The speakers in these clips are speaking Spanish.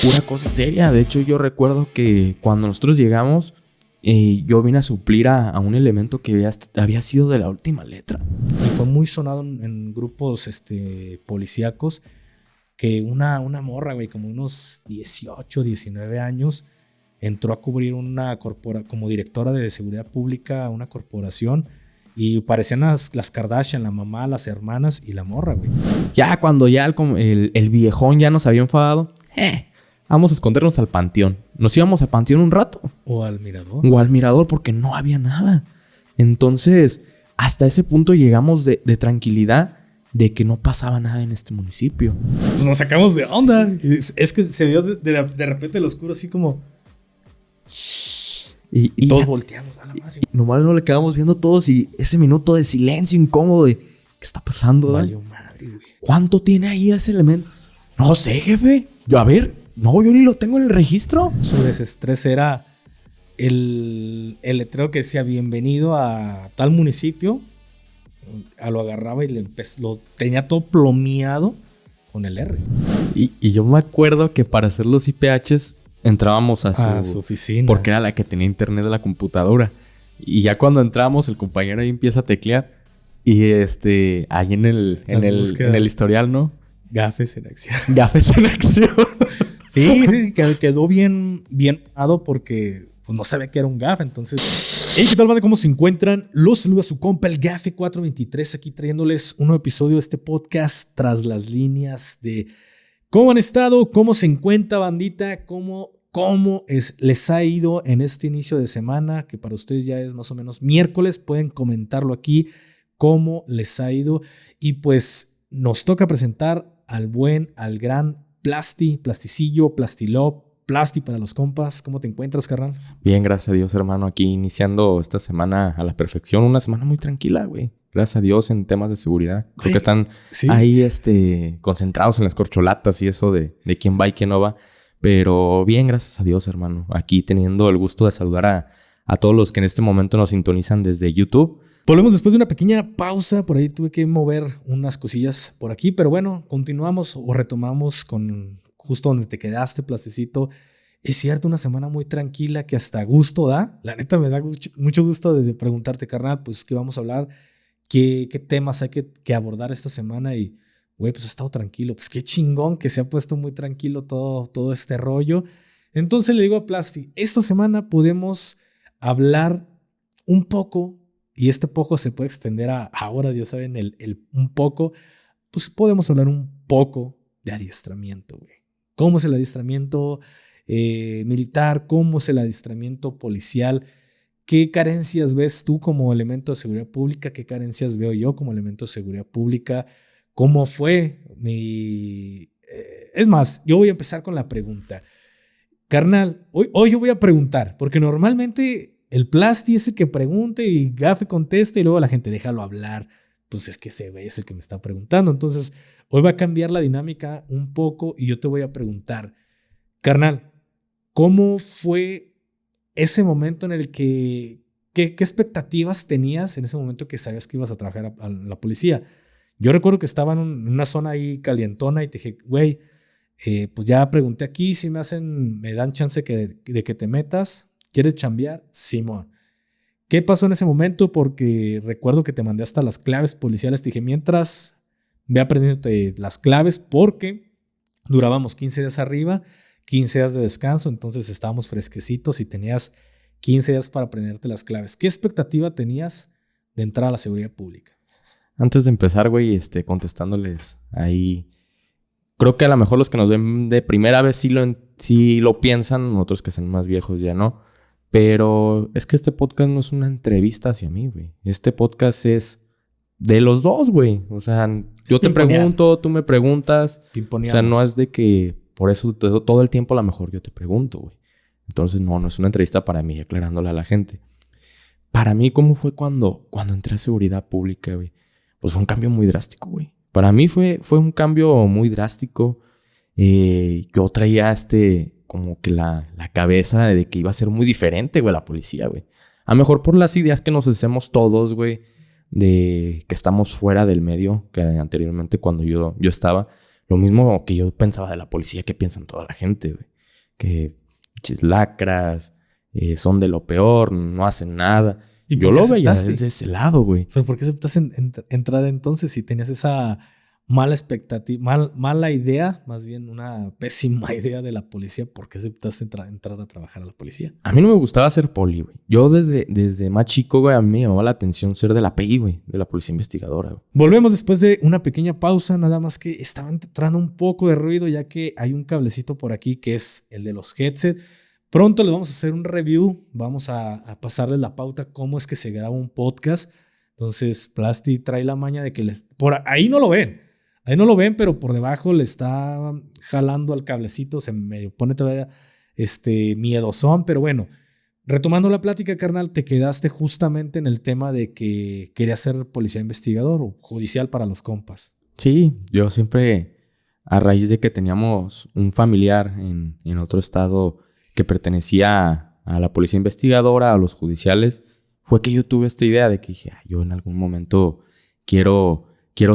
pura cosa seria. De hecho, yo recuerdo que cuando nosotros llegamos, yo vine a suplir a un elemento que había sido de la última letra. Y fue muy sonado en grupos policíacos que una morra, güey, como unos 18, 19 años, entró a cubrir como directora de seguridad pública, una corporación, y parecían las Kardashian, la mamá, las hermanas y la morra, güey. Ya cuando ya el viejón ya nos había enfadado, vamos a escondernos al panteón. Nos íbamos al panteón un rato. O al mirador. O al mirador porque no había nada. Entonces, hasta ese punto llegamos de tranquilidad de que no pasaba nada en este municipio. Pues nos sacamos de onda. Sí. Es que se vio de repente el oscuro así como... Y todos volteamos a la madre. Nomás nos le quedamos viendo todos y ese minuto de silencio incómodo de... ¿Qué está pasando? Valió madre, güey. ¿Cuánto tiene ahí ese elemento? No sé, jefe. Yo ni lo tengo en el registro. Su desestrés era el letrero que decía bienvenido a tal municipio. Lo agarraba y lo tenía todo plomeado con el R. Y yo me acuerdo que para hacer los IPHs entrábamos a su oficina. Porque era la que tenía internet de la computadora. Y ya cuando entramos, el compañero ahí empieza a teclear. Y ahí en el historial, ¿no? Gafes en acción. Gafes en acción. Sí, quedó bien dado porque pues, no sabía que era un gafe. Entonces, hey, ¿qué tal, banda? ¿Cómo se encuentran? Los saluda su compa, el Gafe 423, aquí trayéndoles un nuevo episodio de este podcast tras las líneas de cómo han estado, cómo se encuentra, bandita, cómo les ha ido en este inicio de semana, que para ustedes ya es más o menos miércoles. Pueden comentarlo aquí, cómo les ha ido. Y pues nos toca presentar al gran Plasticillo, Plastilop, Plasti para los compas. ¿Cómo te encuentras, carnal? Bien, gracias a Dios, hermano. Aquí iniciando esta semana a la perfección. Una semana muy tranquila, güey. Gracias a Dios en temas de seguridad. Creo que están ahí concentrados en las corcholatas y eso de quién va y quién no va. Pero bien, gracias a Dios, hermano. Aquí teniendo el gusto de saludar a todos los que en este momento nos sintonizan desde YouTube. Volvemos después de una pequeña pausa. Por ahí tuve que mover unas cosillas por aquí. Pero bueno, continuamos o retomamos con justo donde te quedaste, Plasticito. Es cierto, una semana muy tranquila que hasta gusto da. La neta me da mucho gusto de preguntarte, carnal, pues qué vamos a hablar, qué temas hay que abordar esta semana. Y, güey, pues ha estado tranquilo. Pues qué chingón que se ha puesto muy tranquilo todo este rollo. Entonces le digo a Plasti, esta semana podemos hablar un poco. Y este poco se puede extender a horas, ya saben, un poco. Pues podemos hablar un poco de adiestramiento, güey. ¿Cómo es el adiestramiento militar? ¿Cómo es el adiestramiento policial? ¿Qué carencias ves tú como elemento de seguridad pública? ¿Qué carencias veo yo como elemento de seguridad pública? ¿Cómo fue es más, yo voy a empezar con la pregunta. Carnal, hoy yo voy a preguntar, porque normalmente... El Plasti es el que pregunta y Gafe contesta y luego la gente déjalo hablar. Pues es que se ve, es el que me está preguntando. Entonces, hoy va a cambiar la dinámica un poco y yo te voy a preguntar, carnal, ¿cómo fue ese momento en el ¿qué expectativas tenías en ese momento que sabías que ibas a trabajar a la policía? Yo recuerdo que estaba en una zona ahí calientona y te dije, güey, pues ya pregunté aquí si me dan chance de que te metas. ¿Quieres chambear? Simón. ¿Qué pasó en ese momento? Porque recuerdo que te mandé hasta las claves policiales. Te dije, mientras ve aprendiéndote las claves, porque durábamos 15 días arriba, 15 días de descanso, entonces estábamos fresquecitos y tenías 15 días para aprenderte las claves. ¿Qué expectativa tenías de entrar a la seguridad pública? Antes de empezar, güey, contestándoles ahí... Creo que a lo mejor los que nos ven de primera vez sí lo piensan, otros que son más viejos ya no. Pero es que este podcast no es una entrevista hacia mí, güey. Este podcast es de los dos, güey. O sea, yo te pregunto, tú me preguntas. O sea, no es de que por eso todo el tiempo a lo mejor yo te pregunto, güey. Entonces, no es una entrevista para mí, aclarándole a la gente. Para mí, ¿cómo fue cuando entré a seguridad pública, güey? Pues fue un cambio muy drástico, güey. Para mí fue un cambio muy drástico. Yo traía como que la cabeza de que iba a ser muy diferente, güey, la policía, güey. A lo mejor por las ideas que nos hacemos todos, güey, de que estamos fuera del medio, que anteriormente cuando yo estaba, Lo mismo que yo pensaba de la policía, que piensan toda la gente, güey. Que pinches lacras, son de lo peor, no hacen nada. ¿Y Yo por qué lo veía aceptaste? desde ese lado, güey. ¿Pero por qué aceptaste entrar entonces si tenías esa mala expectativa, mala idea, más bien una pésima idea de la policía? ¿Por qué aceptaste entrar a trabajar a la policía? A mí no me gustaba ser poli, güey. Yo desde más chico, güey, a mí me llamaba la atención ser de la PI, güey. De la Policía Investigadora, güey. Volvemos después de una pequeña pausa, nada más que estaba entrando un poco de ruido ya que hay un cablecito por aquí que es el de los headsets. Pronto les vamos a hacer un review, vamos a pasarles la pauta cómo es que se graba un podcast. Entonces Plasti trae la maña de que por ahí no lo ven, pero por debajo le está jalando al cablecito, se medio pone todavía miedosón, pero bueno. Retomando la plática, carnal, te quedaste justamente en el tema de que querías ser policía investigador o judicial para los compas. Sí, yo siempre, a raíz de que teníamos un familiar en otro estado que pertenecía a la Policía Investigadora, a los judiciales, fue que yo tuve esta idea de que dije, yo en algún momento quiero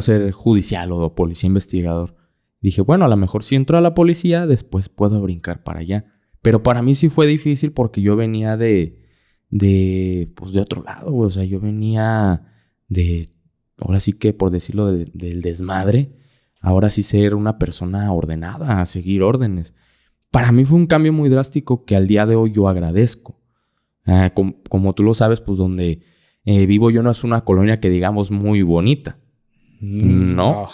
ser judicial o policía investigador. Dije, bueno, a lo mejor si entro a la policía, después puedo brincar para allá. Pero para mí sí fue difícil porque yo venía de otro lado, güey. O sea, yo venía ahora sí que por decirlo, del desmadre. Ahora sí ser una persona ordenada, a seguir órdenes. Para mí fue un cambio muy drástico que al día de hoy yo agradezco. Como tú lo sabes, pues donde vivo yo no es una colonia que digamos muy bonita. No.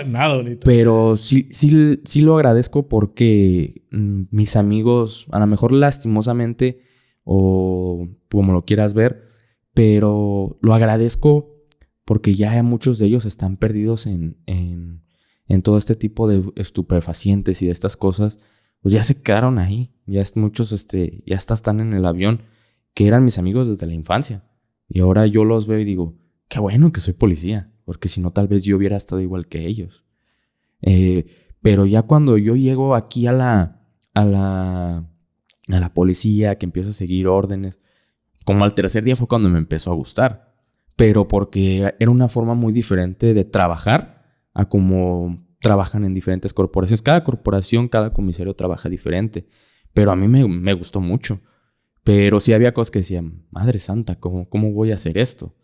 Nada bonito. Pero sí lo agradezco porque mis amigos, a lo mejor lastimosamente, o como lo quieras ver, pero lo agradezco porque ya muchos de ellos están perdidos en todo este tipo de estupefacientes y de estas cosas. Pues ya se quedaron ahí. Ya muchos ya están en el avión, que eran mis amigos desde la infancia. Y ahora yo los veo y digo, qué bueno que soy policía. Porque si no, tal vez yo hubiera estado igual que ellos. Pero ya cuando yo llego aquí a la policía, que empiezo a seguir órdenes, como al tercer día fue cuando me empezó a gustar. Pero porque era una forma muy diferente de trabajar a como trabajan en diferentes corporaciones. Cada corporación, cada comisario trabaja diferente. Pero a mí me gustó mucho. Pero sí había cosas que decían, madre santa, ¿cómo voy a hacer esto?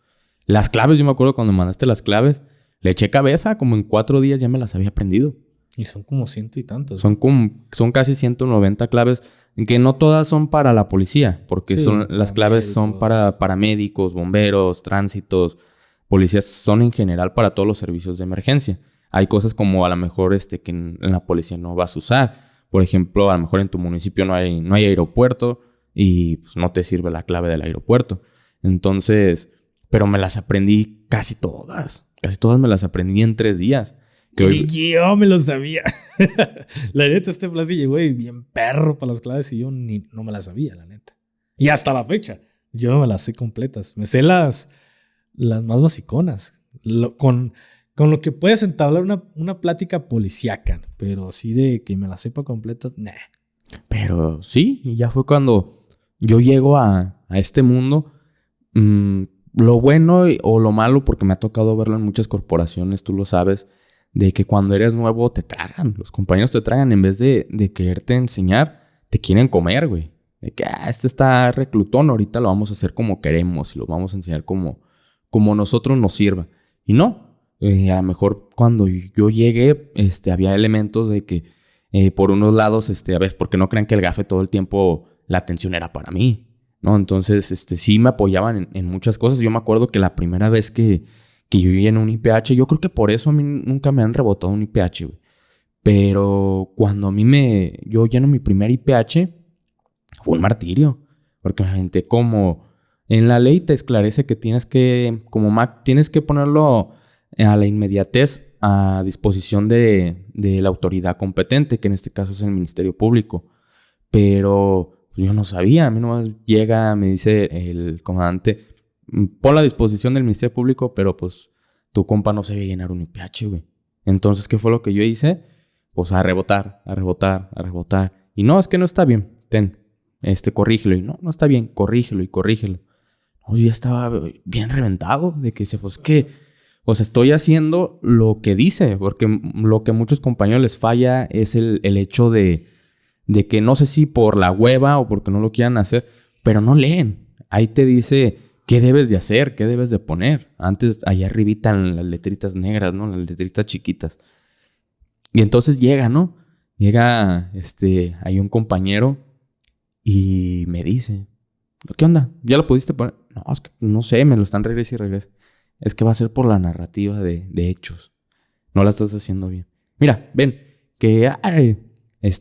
Las claves, yo me acuerdo cuando mandaste las claves, le eché cabeza, como en 4 días ya me las había aprendido. Y son como 100 y tantos. Son casi 190 claves, que no todas son para la policía, porque Sí, las claves son para paramédicos, bomberos, tránsitos, policías, son en general para todos los servicios de emergencia. Hay cosas como a lo mejor que en la policía no vas a usar. Por ejemplo, a lo mejor en tu municipio no hay aeropuerto y pues, no te sirve la clave del aeropuerto. Entonces, pero me las aprendí casi todas. Casi todas me las aprendí en 3 días. Y yo me lo sabía. La neta, Plasti llegó y bien perro para las claves y yo no me las sabía, la neta. Y hasta la fecha, yo no me las sé completas. Me sé las más basiconas. Con lo que puedes entablar una plática policíaca, pero así de que me las sepa completas, nah. Pero sí, y ya fue cuando yo llego a este mundo. Lo bueno o lo malo, porque me ha tocado verlo en muchas corporaciones, tú lo sabes, de que cuando eres nuevo te tragan. Los compañeros te tragan en vez de quererte enseñar, te quieren comer, güey. De que, este está reclutón, ahorita lo vamos a hacer como queremos y lo vamos a enseñar como nosotros nos sirva. Y no, a lo mejor cuando yo llegué, había elementos de que por unos lados, a ver, porque no crean que el gafe todo el tiempo la atención era para mí, ¿no? Entonces, sí me apoyaban en muchas cosas. Yo me acuerdo que la primera vez que yo vivía en un IPH, yo creo que por eso a mí nunca me han rebotado un IPH, güey. Pero cuando yo lleno mi primer IPH, fue un martirio. Porque me aventé como... En la ley te esclarece que tienes que ponerlo a la inmediatez a disposición de la autoridad competente, que en este caso es el Ministerio Público. Pero yo no sabía. A mí nomás llega, me dice el comandante, pon a disposición del Ministerio Público, pero pues tu compa no se ve llenar un IPH, güey. Entonces, ¿qué fue lo que yo hice? Pues a rebotar. Y no, es que no está bien. Corrígelo. Y no está bien, corrígelo. No, yo ya estaba bien reventado de que pues O sea, estoy haciendo lo que dice, porque lo que a muchos compañeros les falla es el hecho de que no sé si por la hueva o porque no lo quieran hacer, pero no leen. Ahí te dice qué debes de hacer, qué debes de poner. Antes, allá arribita en las letritas negras, ¿no? Las letritas chiquitas. Y entonces llega, ¿no? Llega, hay un compañero y me dice, ¿qué onda? ¿Ya lo pudiste poner? No, es que no sé, me lo están regresando y regresando. Es que va a ser por la narrativa de hechos. No la estás haciendo bien. Mira, ven, que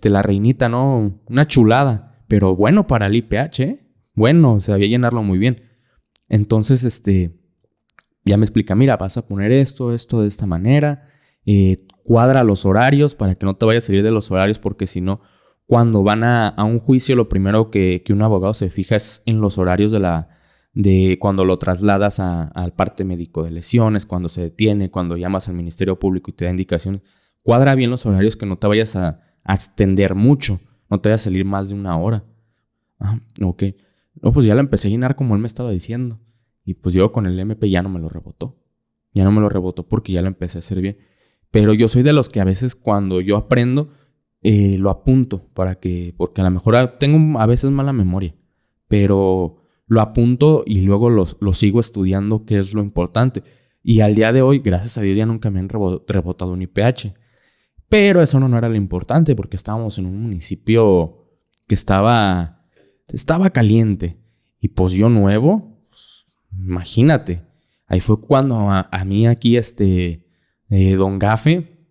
la reinita, ¿no? Una chulada, pero bueno para el IPH, ¿eh? Bueno, sabía llenarlo muy bien. Entonces, ya me explica, mira, vas a poner esto de esta manera, cuadra los horarios para que no te vayas a salir de los horarios, porque si no, cuando van a un juicio, lo primero que un abogado se fija es en los horarios de cuando lo trasladas al parte médico de lesiones, cuando se detiene, cuando llamas al Ministerio Público y te da indicaciones. Cuadra bien los horarios, que no te vayas a extender mucho, no te vayas a salir más de 1 hora. Ah, ok. No, pues ya lo empecé a llenar como él me estaba diciendo. Y pues yo con el MP ya no me lo rebotó. Ya no me lo rebotó porque ya lo empecé a hacer bien. Pero yo soy de los que a veces cuando yo aprendo, lo apunto porque a lo mejor tengo a veces mala memoria. Pero lo apunto y luego lo sigo estudiando, que es lo importante. Y al día de hoy, gracias a Dios, ya nunca me han rebotado un IPH. Pero eso no era lo importante, porque estábamos en un municipio que estaba caliente. Y pues yo nuevo, pues, imagínate. Ahí fue cuando a mí aquí, Don Gafe,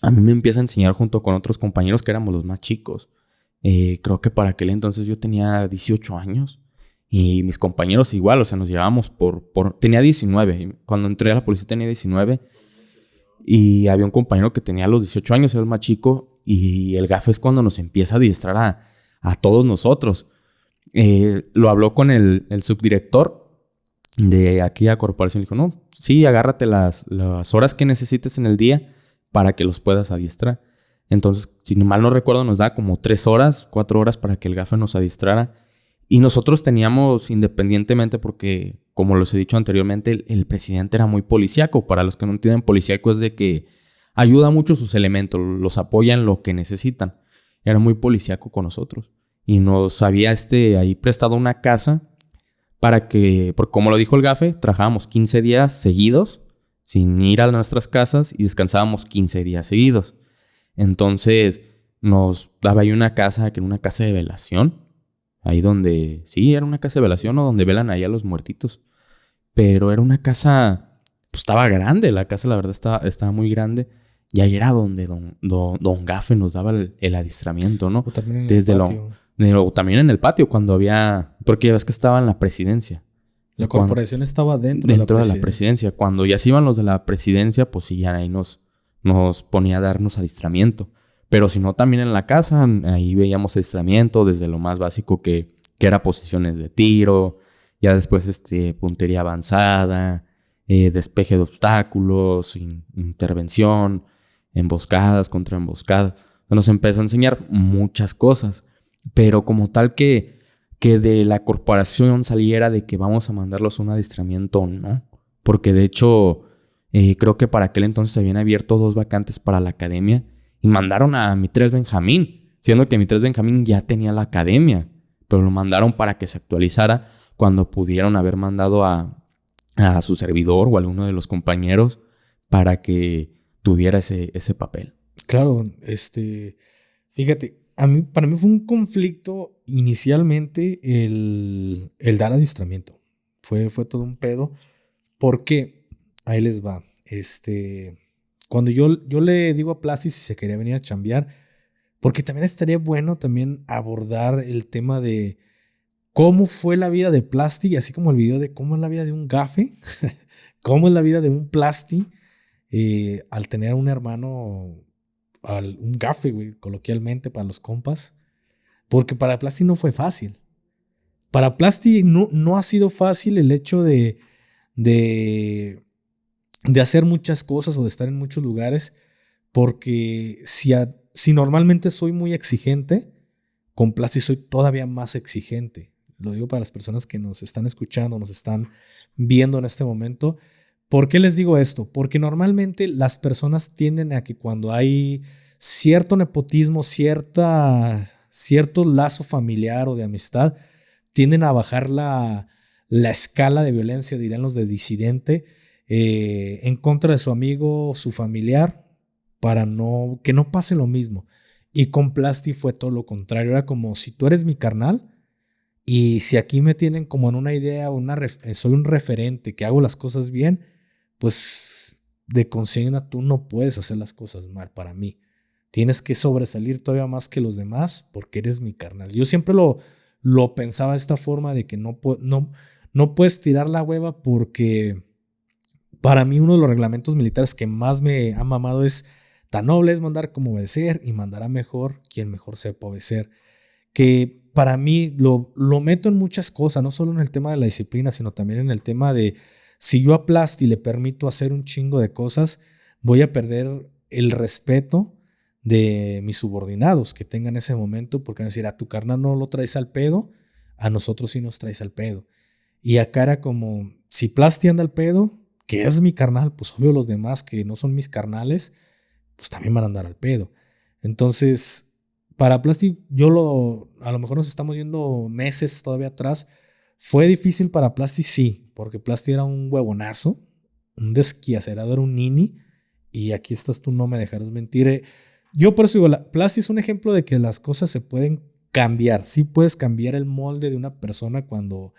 a mí me empieza a enseñar junto con otros compañeros que éramos los más chicos. Creo que para aquel entonces yo tenía 18 años. Y mis compañeros igual, o sea, nos llevábamos tenía 19. Cuando entré a la policía tenía 19. Y había un compañero que tenía los 18 años, era el más chico. Y el gafe es cuando nos empieza a adiestrar a todos nosotros. Lo habló con el subdirector de aquella corporación. Le dijo, no, sí, agárrate las horas que necesites en el día para que los puedas adiestrar. Entonces, si mal no recuerdo, nos da como 3 horas, 4 horas para que el gafe nos adiestrara. Y nosotros teníamos, independientemente, porque, como les he dicho anteriormente, el presidente era muy policíaco. Para los que no entienden, policíaco es de que ayuda mucho a sus elementos, los apoya en lo que necesitan. Era muy policíaco con nosotros. Y nos había ahí prestado una casa para que, porque como lo dijo el gafe, trabajábamos 15 días seguidos, sin ir a nuestras casas, y descansábamos 15 días seguidos. Entonces, nos daba ahí una casa, que era una casa de velación. Ahí donde, sí, era una casa de velación, o donde velan ahí a los muertitos. Pero era una casa, pues estaba grande, la casa la verdad estaba muy grande. Y ahí era donde don Gafe nos daba el adiestramiento, ¿no? O también en Desde el patio. o también en el patio, cuando había, porque ya ves que estaba en la presidencia. La corporación estaba dentro de la presidencia. Cuando ya se iban los de la presidencia, pues sí, ya ahí nos ponía a darnos adiestramiento. Pero si no, también en la casa, ahí veíamos adiestramiento desde lo más básico que era posiciones de tiro, ya después puntería avanzada, despeje de obstáculos, intervención, emboscadas, contraemboscadas. Nos empezó a enseñar muchas cosas, pero como tal que de la corporación saliera de que vamos a mandarlos a un adiestramiento, no. Porque de hecho, creo que para aquel entonces se habían abierto 2 vacantes para la academia. Y mandaron a Mitres Benjamín, siendo que Mitres Benjamín ya tenía la academia, pero lo mandaron para que se actualizara cuando pudieron haber mandado a su servidor o a alguno de los compañeros para que tuviera ese papel. Claro, fíjate, para mí fue un conflicto inicialmente el dar adiestramiento. Fue todo un pedo, porque ahí les va, cuando yo le digo a Plasti si se quería venir a chambear, porque también estaría bueno también abordar el tema de cómo fue la vida de Plasti, así como el video de cómo es la vida de un gafe, cómo es la vida de un Plasti al tener un hermano, un gafe, güey, coloquialmente para los compas, porque para Plasti no fue fácil. Para Plasti no ha sido fácil el hecho de hacer muchas cosas o de estar en muchos lugares, porque si normalmente soy muy exigente, con Plasti soy todavía más exigente. Lo digo para las personas que nos están escuchando, nos están viendo en este momento, ¿Por qué les digo esto? Porque normalmente las personas tienden a que cuando hay cierto nepotismo, cierto lazo familiar o de amistad, tienden a bajar la escala de violencia, dirían los de disidente, en contra de su amigo o su familiar, para que no pase lo mismo. Y con Plasti fue todo lo contrario. Era como, si tú eres mi carnal, y si aquí me tienen como en una idea, soy un referente, que hago las cosas bien, pues de consigna tú no puedes hacer las cosas mal para mí. Tienes que sobresalir todavía más que los demás porque eres mi carnal. Yo siempre lo pensaba de esta forma de que no puedes tirar la hueva, porque para mí uno de los reglamentos militares que más me ha mamado es: tan noble es mandar como obedecer, y mandará mejor quien mejor sepa obedecer. Que para mí lo meto en muchas cosas, no solo en el tema de la disciplina, sino también en el tema de, si yo a Plasti le permito hacer un chingo de cosas, voy a perder el respeto de mis subordinados que tengan ese momento, porque van a decir: a tu carnal no lo traes al pedo, a nosotros sí nos traes al pedo. Y acá era como, si Plasti anda al pedo, que es mi carnal, pues obvio los demás que no son mis carnales, pues también van a andar al pedo. Entonces, para Plasti, a lo mejor nos estamos yendo meses todavía atrás. ¿Fue difícil para Plasti? Sí, porque Plasti era un huevonazo, un desquiacerado, era un nini, y aquí estás tú, no me dejarás mentir. Yo por eso digo, Plasti es un ejemplo de que las cosas se pueden cambiar. Sí puedes cambiar el molde de una persona cuando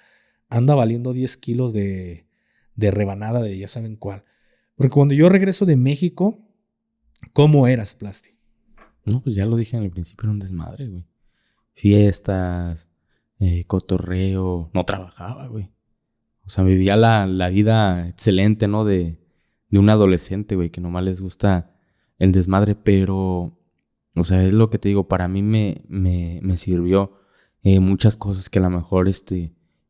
anda valiendo 10 kilos de rebanada de ya saben cuál. Porque cuando yo regreso de México, ¿cómo eras, Plasti? No, pues ya lo dije en el principio, era un desmadre, güey. Fiestas, cotorreo, no trabajaba, güey. O sea, vivía la vida excelente, ¿no? De un adolescente, güey, que nomás les gusta el desmadre, pero, o sea, es lo que te digo, para mí me sirvió muchas cosas que a lo mejor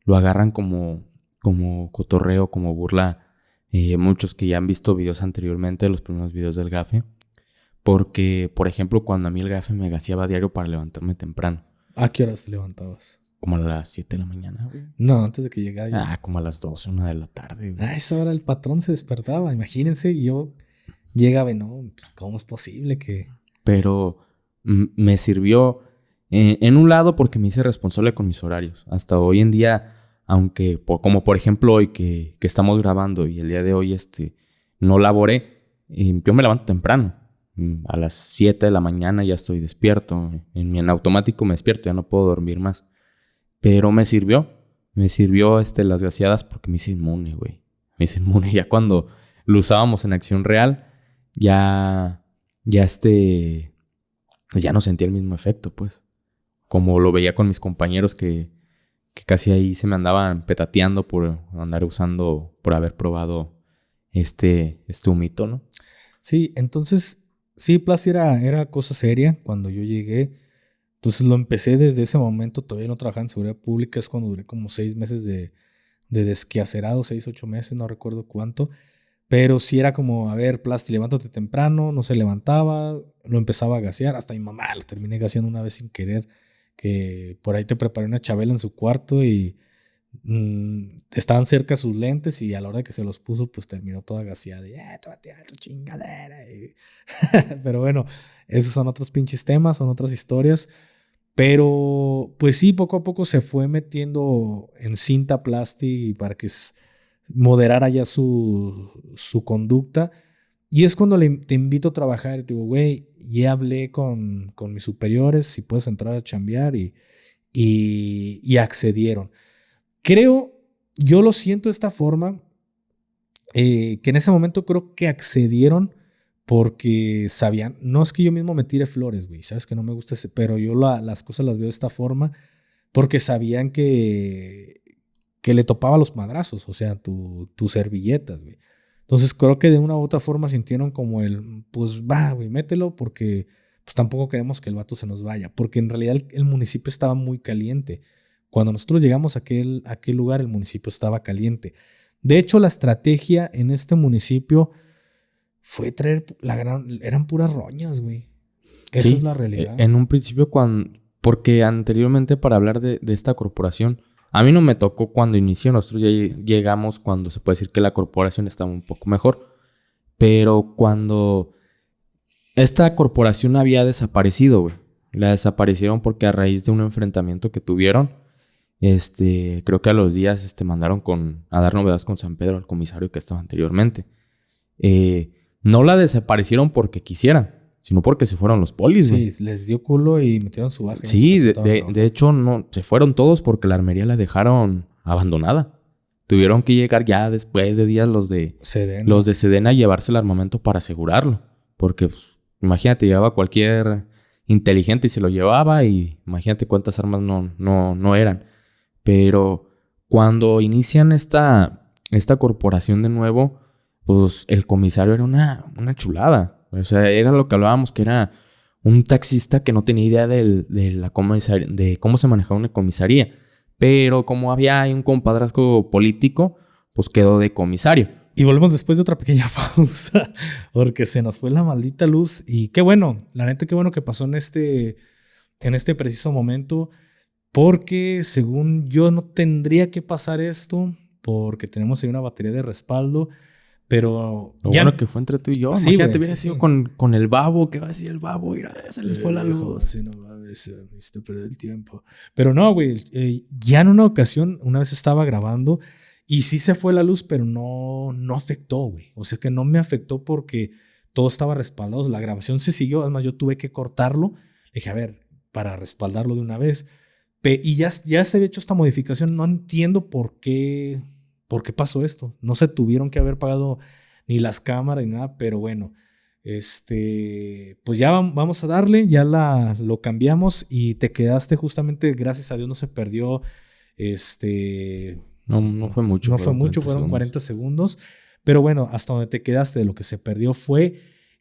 lo agarran como cotorreo, como burla. Muchos que ya han visto videos anteriormente, los primeros videos del Gafe. Porque, por ejemplo, cuando a mí el Gafe me gaseaba diario para levantarme temprano. ¿A qué horas te levantabas? Como a las 7 de la mañana, güey. No, antes de que llegara yo. Como a las 12, 1 de la tarde, güey. A esa hora el patrón se despertaba. Imagínense, y yo llegaba y no, pues ¿cómo es posible que...? Pero me sirvió en un lado porque me hice responsable con mis horarios. Hasta hoy en día, aunque como por ejemplo hoy que estamos grabando y el día de hoy no laboré, yo me levanto temprano. A las 7 de la mañana ya estoy despierto. En automático me despierto, ya no puedo dormir más. Pero me sirvió las gaseadas porque me hice inmune, güey. Me hice inmune. Ya cuando lo usábamos en acción real, ya ya no sentía el mismo efecto, pues. Como lo veía con mis compañeros que casi ahí se me andaban petateando por andar usando, por haber probado este humito, ¿no? Sí, entonces, sí, Plasti era cosa seria cuando yo llegué. Entonces lo empecé desde ese momento. Todavía no trabajaba en seguridad pública. Es cuando duré como 6 meses de desquacerado, 6, 8 meses, no recuerdo cuánto. Pero sí era como, a ver, Plasti, levántate temprano. No se levantaba, lo empezaba a gasear. Hasta mi mamá lo terminé gaseando una vez sin querer, que por ahí te preparé una chabela en su cuarto y estaban cerca sus lentes, y a la hora que se los puso, pues terminó toda gaseada. Y, te va a tirar tu chingadera. Pero bueno, esos son otros pinches temas, son otras historias. Pero pues sí, poco a poco se fue metiendo en cinta Plasti para que moderara ya su conducta. Y es cuando te invito a trabajar y te digo, güey, ya hablé con mis superiores, si puedes entrar a chambear, y accedieron. Yo lo siento de esta forma, que en ese momento creo que accedieron porque sabían, no es que yo mismo me tire flores, güey, sabes que no me gusta pero yo las cosas las veo de esta forma porque sabían que le topaba los madrazos, o sea, tus servilletas, güey. Entonces creo que de una u otra forma sintieron como pues va, güey, mételo, porque pues tampoco queremos que el vato se nos vaya, porque en realidad el municipio estaba muy caliente. Cuando nosotros llegamos a aquel lugar, el municipio estaba caliente. De hecho, la estrategia en este municipio fue traer eran puras roñas, güey. Esa Sí, es la realidad. En un principio, porque anteriormente para hablar de esta corporación A mí no me tocó cuando inició. Nosotros ya llegamos cuando se puede decir que la corporación estaba un poco mejor. Pero cuando esta corporación había desaparecido, güey. La desaparecieron porque a raíz de un enfrentamiento que tuvieron, creo que a los días mandaron a dar novedades con San Pedro, al comisario que estaba anteriormente. No la desaparecieron porque quisieran, sino porque se fueron los polis, güey. Sí, les dio culo y metieron su baja. Sí, de hecho, no, se fueron todos porque la armería la dejaron abandonada. Tuvieron que llegar ya después de días los de Sedena a llevarse el armamento para asegurarlo. Porque, pues, imagínate, llevaba cualquier inteligente y se lo llevaba, y imagínate cuántas armas no eran. Pero cuando inician esta corporación de nuevo, pues el comisario era una chulada. O sea, era lo que hablábamos, que era un taxista que no tenía idea de cómo se manejaba una comisaría. Pero como había un compadrazgo político, pues quedó de comisario. Y volvemos después de otra pequeña pausa, porque se nos fue la maldita luz. Y qué bueno, la neta, qué bueno que pasó en este preciso momento, porque según yo no tendría que pasar esto, porque tenemos ahí una batería de respaldo, pero... Lo bueno que fue entre tú y yo. Sí, imagínate, hubiera sido con el babo, ¿qué va a decir el babo? Mira, se les fue la luz. Sí, no mames, me hiciste perder el tiempo. Pero no, güey, ya en una ocasión, una vez estaba grabando y sí se fue la luz, pero no afectó, güey. O sea que no me afectó porque todo estaba respaldado. La grabación se siguió, además yo tuve que cortarlo. Le dije, a ver, para respaldarlo de una vez. Y ya se había hecho esta modificación. No entiendo por qué pasó esto. No se tuvieron que haber pagado ni las cámaras ni nada, pero bueno, pues ya vamos a darle, ya lo cambiamos y te quedaste justamente, gracias a Dios no se perdió, no fue mucho. No fue mucho, fueron 40 segundos, pero bueno, hasta donde te quedaste de lo que se perdió fue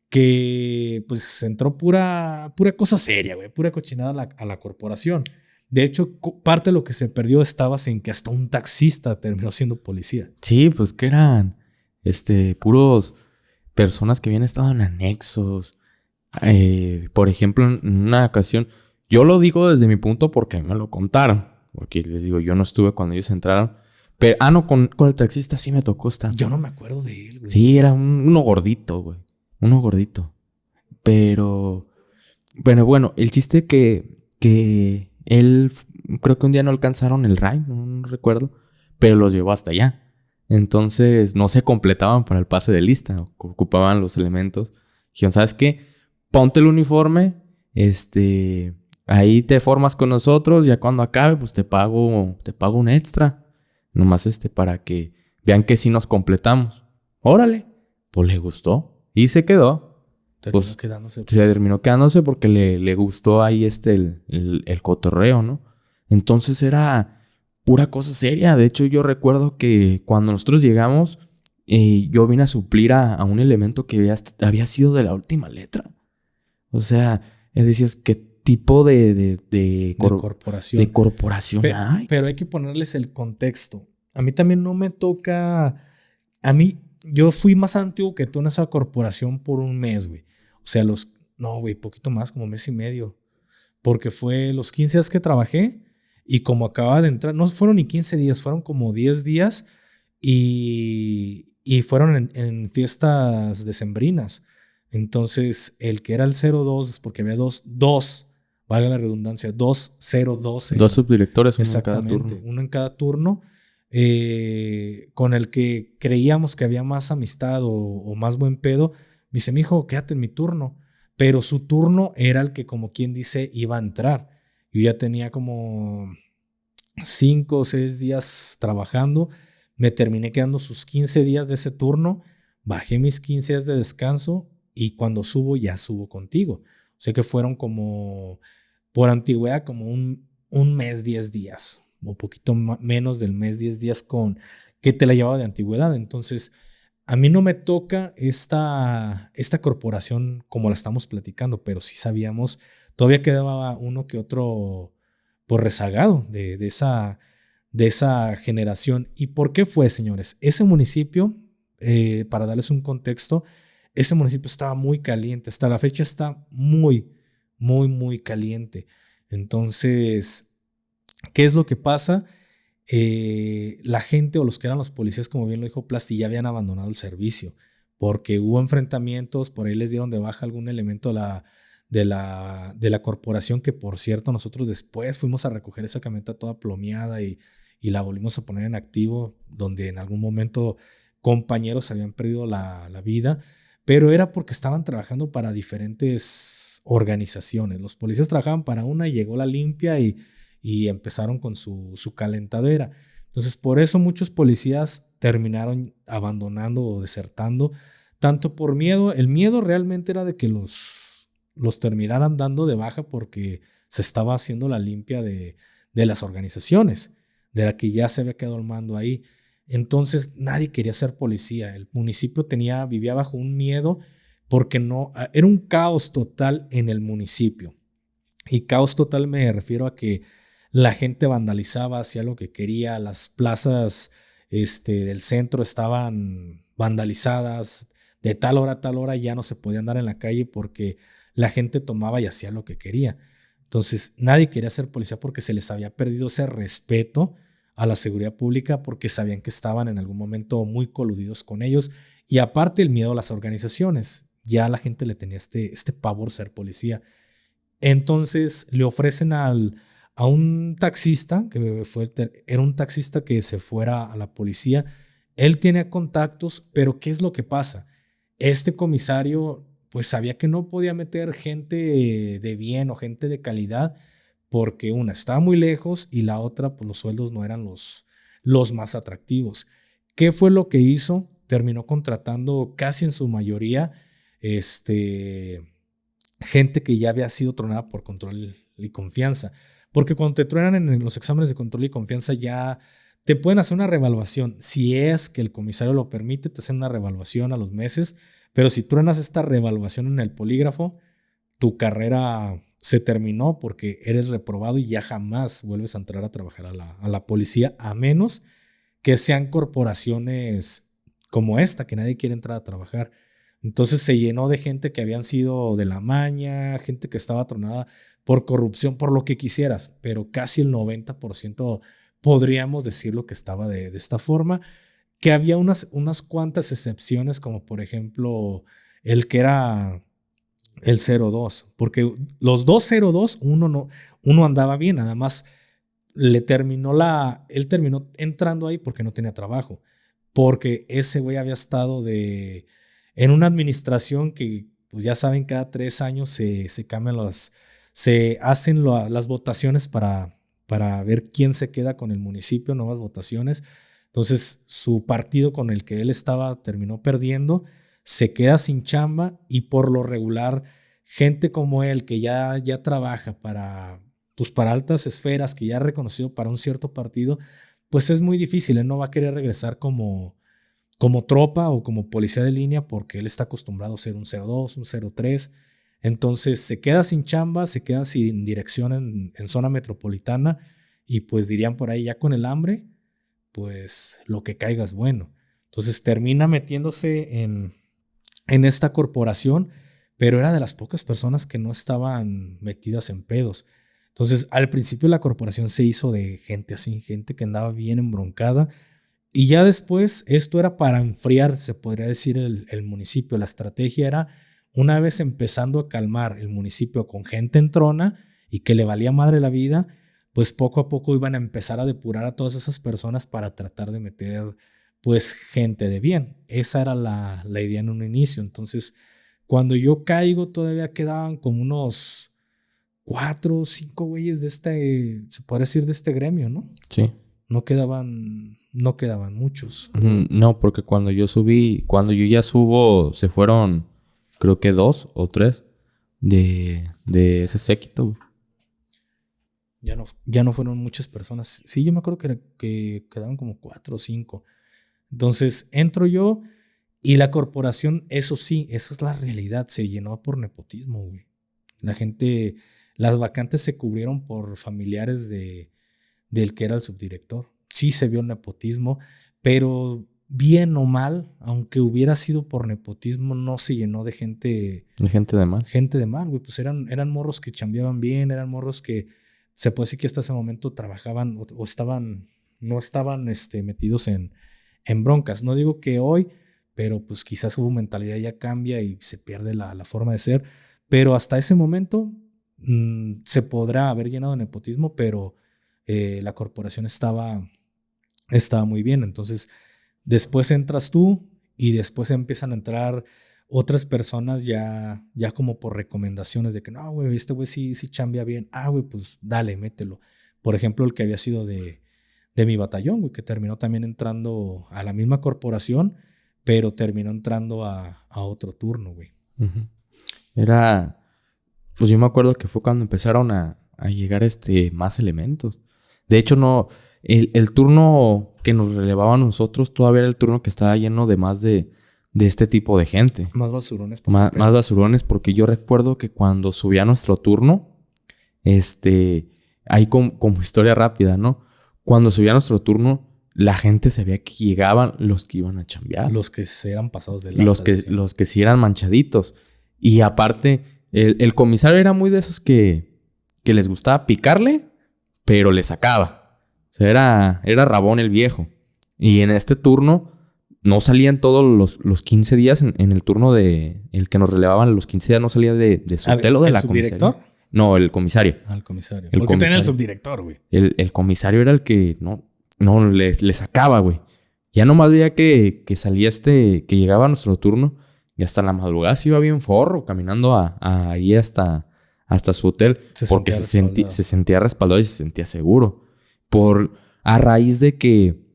que pues entró pura cosa seria, güey, pura cochinada a la corporación. De hecho, parte de lo que se perdió estaba en que hasta un taxista terminó siendo policía. Sí, pues que eran puros personas que habían estado en anexos. Por ejemplo, en una ocasión, yo lo digo desde mi punto porque me lo contaron. Porque les digo, yo no estuve cuando ellos entraron. Pero, no, con el taxista sí me tocó estar. Yo no me acuerdo de él, güey. Sí, era uno gordito, güey. Uno gordito. Pero bueno, el chiste que él, creo que un día no alcanzaron el RAI, no recuerdo, pero los llevó hasta allá. Entonces no se completaban para el pase de lista, ocupaban los elementos. Dijeron, ¿sabes qué? Ponte el uniforme, ahí te formas con nosotros, ya cuando acabe, pues te pago un extra. Nomás para que vean que sí nos completamos. Órale, pues le gustó y se quedó. Terminó quedándose porque le gustó ahí el cotorreo, ¿no? Entonces era pura cosa seria. De hecho, yo recuerdo que cuando nosotros llegamos, yo vine a suplir a un elemento que había sido de la última letra. O sea, decías, ¿qué tipo de corporación hay? Pero hay que ponerles el contexto. A mí también no me toca... Yo fui más antiguo que tú en esa corporación por un mes, güey. O sea, poquito más, como mes y medio. Porque fue los 15 días que trabajé y como acababa de entrar, no fueron ni 15 días, fueron como 10 días y fueron en fiestas decembrinas. Entonces, el que era el 02, porque había dos, valga la redundancia, 202. Dos subdirectores, uno en cada turno. Con el que creíamos que había más amistad o más buen pedo, me dice, mijo, quédate en mi turno. Pero su turno era el que, como quien dice, iba a entrar. Yo ya tenía como 5 o 6 días trabajando. Me terminé quedando sus 15 días de ese turno. Bajé mis 15 días de descanso y cuando subo, ya subo contigo. O sea que fueron como, por antigüedad, como un mes, 10 días. O poquito menos del mes, 10 días que te la llevaba de antigüedad. Entonces, a mí no me toca esta corporación como la estamos platicando, pero sí sabíamos, todavía quedaba uno que otro por rezagado de esa generación. ¿Y por qué fue, señores? Ese municipio, para darles un contexto, ese municipio estaba muy caliente. Hasta la fecha está muy, muy, muy caliente. Entonces, ¿qué es lo que pasa? la gente o los que eran los policías, como bien lo dijo Plasti, ya habían abandonado el servicio porque hubo enfrentamientos, por ahí les dieron de baja algún elemento de la corporación, que por cierto nosotros después fuimos a recoger esa camioneta toda plomeada y la volvimos a poner en activo, donde en algún momento compañeros habían perdido la vida, pero era porque estaban trabajando para diferentes organizaciones. Los policías trabajaban para una y llegó la limpia y empezaron con su calentadera. Entonces, por eso muchos policías terminaron abandonando o desertando, tanto por miedo. El miedo realmente era de que los terminaran dando de baja porque se estaba haciendo la limpia de las organizaciones, de la que ya se había quedado el mando ahí. Entonces, nadie quería ser policía. El municipio vivía bajo un miedo porque era un caos total en el municipio. Y caos total me refiero a que la gente vandalizaba, hacía lo que quería, las plazas del centro estaban vandalizadas, de tal hora a tal hora ya no se podía andar en la calle porque la gente tomaba y hacía lo que quería. Entonces nadie quería ser policía porque se les había perdido ese respeto a la seguridad pública, porque sabían que estaban en algún momento muy coludidos con ellos, y aparte el miedo a las organizaciones, ya la gente le tenía este pavor ser policía. Entonces le ofrecen a un taxista, que era un taxista que se fuera a la policía. Él tenía contactos, pero ¿qué es lo que pasa? Este comisario pues sabía que no podía meter gente de bien o gente de calidad, porque una, estaba muy lejos, y la otra, pues los sueldos no eran los más atractivos. ¿Qué fue lo que hizo? Terminó contratando casi en su mayoría gente que ya había sido tronada por control y confianza. Porque cuando te truenan en los exámenes de control y confianza, ya te pueden hacer una reevaluación. Si es que el comisario lo permite, te hacen una reevaluación a los meses. Pero si truenas esta reevaluación en el polígrafo, tu carrera se terminó porque eres reprobado y ya jamás vuelves a entrar a trabajar a la policía, a menos que sean corporaciones como esta, que nadie quiere entrar a trabajar. Entonces se llenó de gente que habían sido de la maña, gente que estaba tronada por corrupción, por lo que quisieras, pero casi el 90% podríamos decirlo que estaba de esta forma, que había unas cuantas excepciones, como por ejemplo el que era el 02, porque los dos 02, uno andaba bien, nada más él terminó entrando ahí porque no tenía trabajo, porque ese güey había estado en una administración que, pues ya saben, cada 3 años se cambian se hacen las votaciones para ver quién se queda con el municipio, nuevas votaciones. Entonces, su partido con el que él estaba terminó perdiendo, se queda sin chamba, y por lo regular, gente como él que ya trabaja pues para altas esferas, que ya ha reconocido para un cierto partido, pues es muy difícil. Él no va a querer regresar como tropa o como policía de línea, porque él está acostumbrado a ser un 02, un 03. Entonces se queda sin chamba, se queda sin dirección en zona metropolitana, y pues dirían por ahí, ya con el hambre, pues lo que caiga es bueno. Entonces termina metiéndose en esta corporación, pero era de las pocas personas que no estaban metidas en pedos. Entonces, al principio la corporación se hizo de gente así, gente que andaba bien embroncada, y ya después esto era para enfriar, se podría decir, el municipio. La estrategia era, una vez empezando a calmar el municipio con gente entrona y que le valía madre la vida, pues poco a poco iban a empezar a depurar a todas esas personas para tratar de meter pues gente de bien. Esa era la idea en un inicio. Entonces, cuando yo caigo, todavía quedaban como unos 4 o 5 güeyes se puede decir, de este gremio, ¿no? Sí. No quedaban muchos. No, porque cuando yo ya subo, se fueron, creo que 2 o 3 de ese séquito, güey. Ya no fueron muchas personas. Sí, yo me acuerdo que quedaban como 4 o 5. Entonces entro yo, y la corporación, eso sí, esa es la realidad, se llenó por nepotismo, güey. Las vacantes se cubrieron por familiares del que era el subdirector. Sí se vio nepotismo, pero bien o mal, aunque hubiera sido por nepotismo, no se llenó de gente. De gente de mal. Gente de mal, güey. Pues eran morros que chambeaban bien, eran morros que se puede decir que hasta ese momento trabajaban o estaban no estaban metidos en broncas. No digo que hoy, pero pues quizás su mentalidad ya cambia y se pierde la forma de ser. Pero hasta ese momento se podrá haber llenado de nepotismo, pero la corporación estaba muy bien. Entonces, después entras tú y después empiezan a entrar otras personas ya como por recomendaciones de que no, güey, este güey sí chambea bien. Ah, güey, pues dale, mételo. Por ejemplo, el que había sido de mi batallón, güey, que terminó también entrando a la misma corporación, pero terminó entrando a otro turno, güey. Uh-huh. Era, pues yo me acuerdo que fue cuando empezaron a llegar más elementos. De hecho, no, el turno que nos relevaba a nosotros todavía era el turno que estaba lleno de más de este tipo de gente. Más basurones. Más basurones, porque yo recuerdo que cuando subía nuestro turno, ahí como historia rápida, ¿no? Cuando subía nuestro turno, la gente sabía que llegaban los que iban a chambear. Los que se eran pasados de lanza. Los que sí eran manchaditos. Y aparte, el comisario era muy de esos que les gustaba picarle, pero le sacaba. O sea, era rabón el viejo. Y en este turno no salían todos los 15 días. En el turno de el que nos relevaban los 15 días no salía de su hotel o de la comisaría. ¿El subdirector? No, el comisario. El comisario. Porque tenía el subdirector, güey. El comisario era el que no le sacaba, güey. Ya nomás veía que salía que llegaba a nuestro turno y hasta la madrugada se iba bien forro caminando ahí hasta su hotel. Porque se sentía respaldado y se sentía seguro. A raíz de que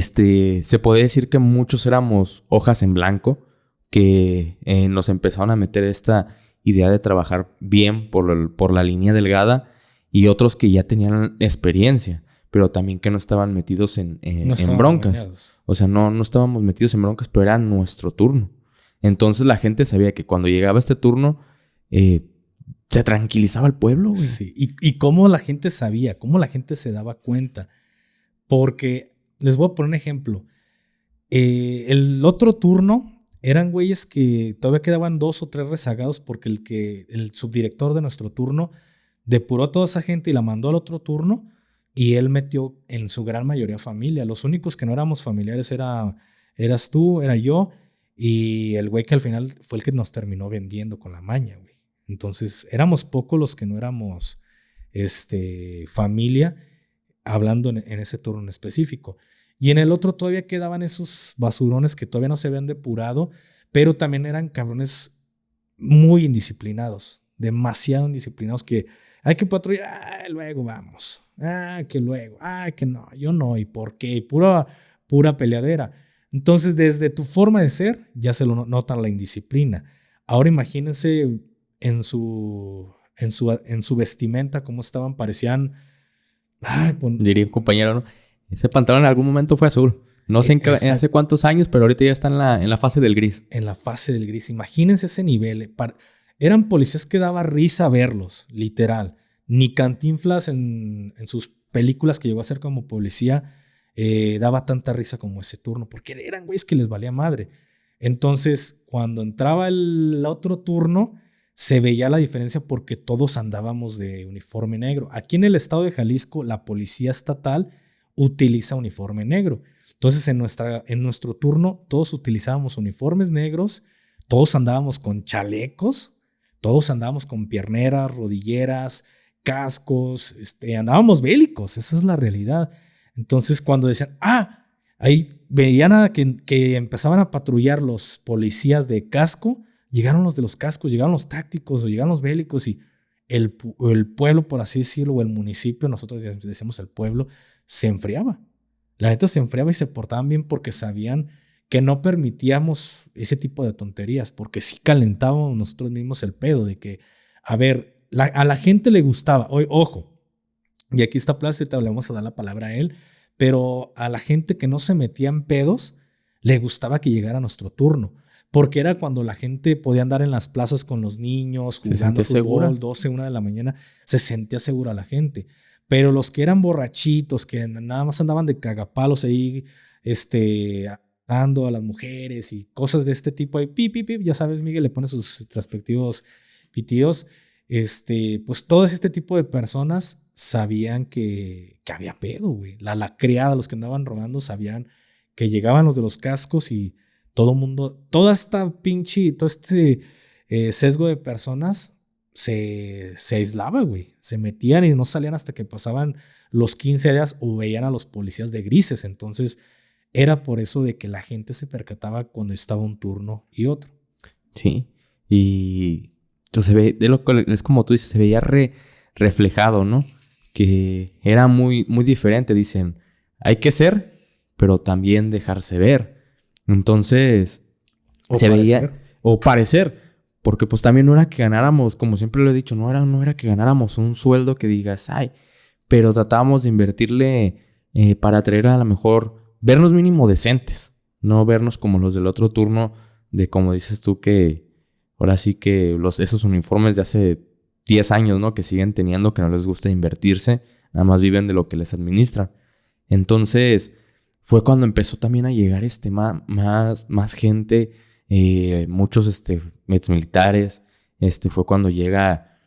se puede decir que muchos éramos hojas en blanco, que nos empezaron a meter esta idea de trabajar bien por la línea delgada, y otros que ya tenían experiencia, pero también que no estaban metidos en broncas. Engañados. O sea, no estábamos metidos en broncas, pero era nuestro turno. Entonces la gente sabía que cuando llegaba este turno, se tranquilizaba el pueblo, güey. Sí, y cómo la gente sabía, cómo la gente se daba cuenta. Porque les voy a poner un ejemplo. El otro turno eran güeyes que todavía quedaban 2 o 3 rezagados porque el subdirector de nuestro turno depuró a toda esa gente y la mandó al otro turno, y él metió en su gran mayoría familia. Los únicos que no éramos familiares eras tú, era yo, y el güey que al final fue el que nos terminó vendiendo con la maña, güey. Entonces éramos pocos los que no éramos familia, hablando en ese turno en específico. Y en el otro todavía quedaban esos basurones que todavía no se habían depurado, pero también eran cabrones muy indisciplinados, demasiado indisciplinados, que hay que patrullar, luego vamos, que luego, que no, yo no, ¿y por qué? Pura peleadera. Entonces, desde tu forma de ser, ya se lo nota la indisciplina. Ahora imagínense en su vestimenta, cómo estaban, parecían... Diría un compañero, ¿no? Ese pantalón en algún momento fue azul. No sé hace cuántos años, pero ahorita ya está en la fase del gris. En la fase del gris. Imagínense ese nivel. Eran policías que daba risa verlos, literal. Ni Cantinflas en sus películas que llegó a ser como policía daba tanta risa como ese turno, porque eran güeyes que les valía madre. Entonces, cuando entraba el otro turno, se veía la diferencia porque todos andábamos de uniforme negro. Aquí en el estado de Jalisco, la policía estatal utiliza uniforme negro. Entonces, en nuestro turno, todos utilizábamos uniformes negros, todos andábamos con chalecos, todos andábamos con pierneras, rodilleras, cascos, andábamos bélicos, esa es la realidad. Entonces, cuando decían, ahí veían que empezaban a patrullar los policías de casco, llegaron los de los cascos, llegaron los tácticos o llegaron los bélicos, y el pueblo, por así decirlo, o el municipio, nosotros decimos el pueblo, se enfriaba. La gente se enfriaba y se portaban bien porque sabían que no permitíamos ese tipo de tonterías, porque sí calentábamos nosotros mismos el pedo de que, a ver, a la gente le gustaba, ojo, y aquí está Plácido, le vamos a dar la palabra a él, pero a la gente que no se metía en pedos, le gustaba que llegara nuestro turno, porque era cuando la gente podía andar en las plazas con los niños, jugando fútbol, 12, 1 de la mañana, se sentía segura la gente. Pero los que eran borrachitos, que nada más andaban de cagapalos ahí, dando a las mujeres y cosas de este tipo, ahí, pip, ya sabes, Miguel le pone sus respectivos pitidos, pues todo este tipo de personas sabían que había pedo, güey. La criada, los que andaban robando, sabían que llegaban los de los cascos y todo mundo, toda esta pinche, todo este sesgo de personas se aislaba, güey. Se metían y no salían hasta que pasaban los 15 días o veían a los policías de grises. Entonces, era por eso de que la gente se percataba cuando estaba un turno y otro. Sí, y entonces se ve, es como tú dices, se veía reflejado, ¿no? Que era muy, muy diferente. Dicen, hay que ser, pero también dejarse ver. Entonces, veía, o parecer, porque pues también no era que ganáramos, como siempre lo he dicho, no era que ganáramos un sueldo que digas, ay, pero tratábamos de invertirle para traer a lo mejor, vernos mínimo decentes, no vernos como los del otro turno, de como dices tú que ahora sí que esos uniformes de hace 10 años, ¿no? Que siguen teniendo, que no les gusta invertirse, nada más viven de lo que les administran. Entonces, fue cuando empezó también a llegar más gente, muchos exmilitares. Fue cuando llega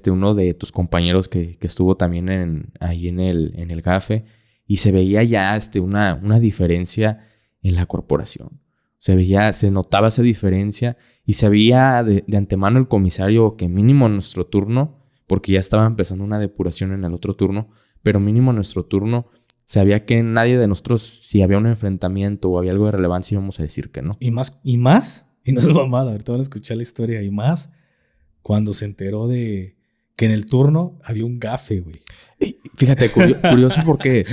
uno de tus compañeros que estuvo también ahí en el GAFE, y se veía ya una diferencia en la corporación. Se notaba esa diferencia y sabía de antemano el comisario que mínimo en nuestro turno, porque ya estaba empezando una depuración en el otro turno, pero mínimo en nuestro turno sabía que nadie de nosotros, si había un enfrentamiento o había algo de relevancia, íbamos a decir que no. Y no es mamada, ahorita van a escuchar la historia, y más cuando se enteró de que en el turno había un gafe, güey. Fíjate, curioso porque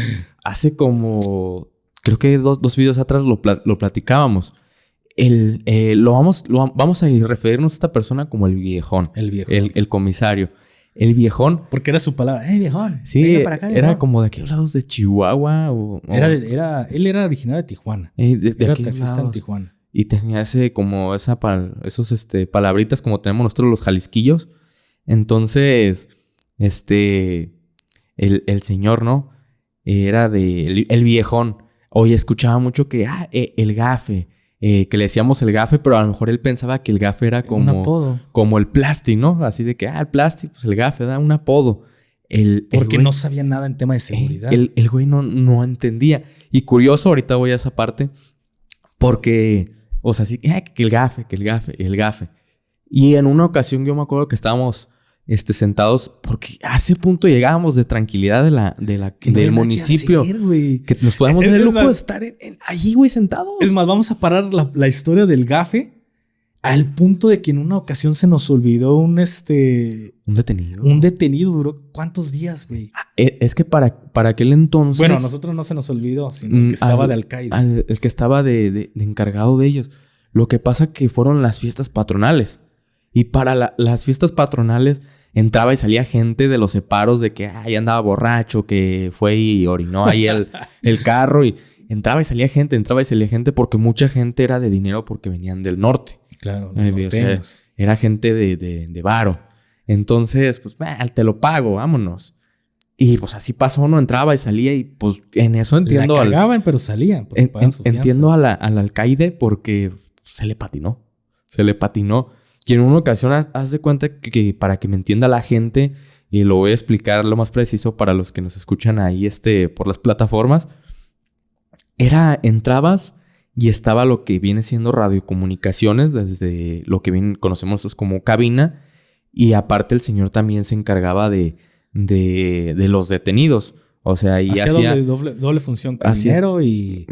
hace como, creo que dos videos atrás lo platicábamos. Vamos a referirnos a esta persona como el viejón. El viejón. El comisario. El viejón. Porque era su palabra. Viejón. Sí, venga para acá, era como de aquellos lados de Chihuahua. Él era originario de Tijuana. Era taxista en Tijuana. Y tenía esos palabritas como tenemos nosotros los jalisquillos. Entonces, el señor, ¿no? Era el viejón. Oye, escuchaba mucho que, el gafe. Que le decíamos el gafe, pero a lo mejor él pensaba que el gafe era como un apodo, como el plasti, ¿no? Así de que, el plasti, pues el gafe, da un apodo. Porque no sabía nada en tema de seguridad. El güey no entendía. Y curioso, ahorita voy a esa parte, porque, o sea, sí, que el gafe. Y en una ocasión yo me acuerdo que estábamos sentados, porque a ese punto llegábamos de tranquilidad del municipio, que nos podíamos dar el lujo de estar allí, güey, sentados. Es más, vamos a parar la historia del gafe al punto de que en una ocasión se nos olvidó un detenido. Un detenido. Duró ¿cuántos días, güey? Es que para aquel entonces... Bueno, a nosotros no se nos olvidó, sino el que estaba de alcaide. El que estaba de encargado de ellos. Lo que pasa que fueron las fiestas patronales. Y para las fiestas patronales entraba y salía gente de los separos de que ahí andaba borracho, que fue y orinó ahí el carro, y entraba y salía gente porque mucha gente era de dinero porque venían del norte. Claro. O sea, era gente de varo. Entonces, pues, te lo pago, vámonos. Y pues así pasó, no entraba y salía, y pues en eso entiendo. La cagaban, pero salían. Entiendo al alcaide porque se le patinó. Y en una ocasión, haz de cuenta que para que me entienda la gente, y lo voy a explicar lo más preciso para los que nos escuchan ahí por las plataformas, entrabas y estaba lo que viene siendo radiocomunicaciones, desde lo que conocemos nosotros como cabina, y aparte el señor también se encargaba de los detenidos. O sea, y hacía doble función, cabinero y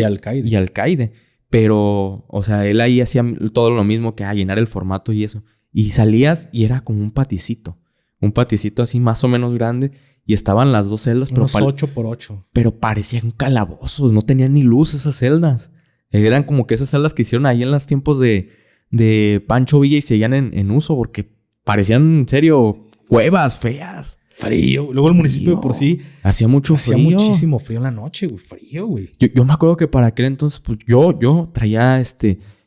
alcaide. Pero, o sea, él ahí hacía todo lo mismo que llenar el formato y eso. Y salías y era como un paticito así más o menos grande. Y estaban las dos celdas. Unos 8x8. Pero parecían calabozos, no tenían ni luz esas celdas. Eran como que esas celdas que hicieron ahí en los tiempos de Pancho Villa y seguían en uso, porque parecían, en serio, cuevas feas. Frío. Luego el municipio de por sí hacía muchísimo frío en la noche, güey. Frío, güey. Yo me acuerdo que para aquel entonces, pues yo traía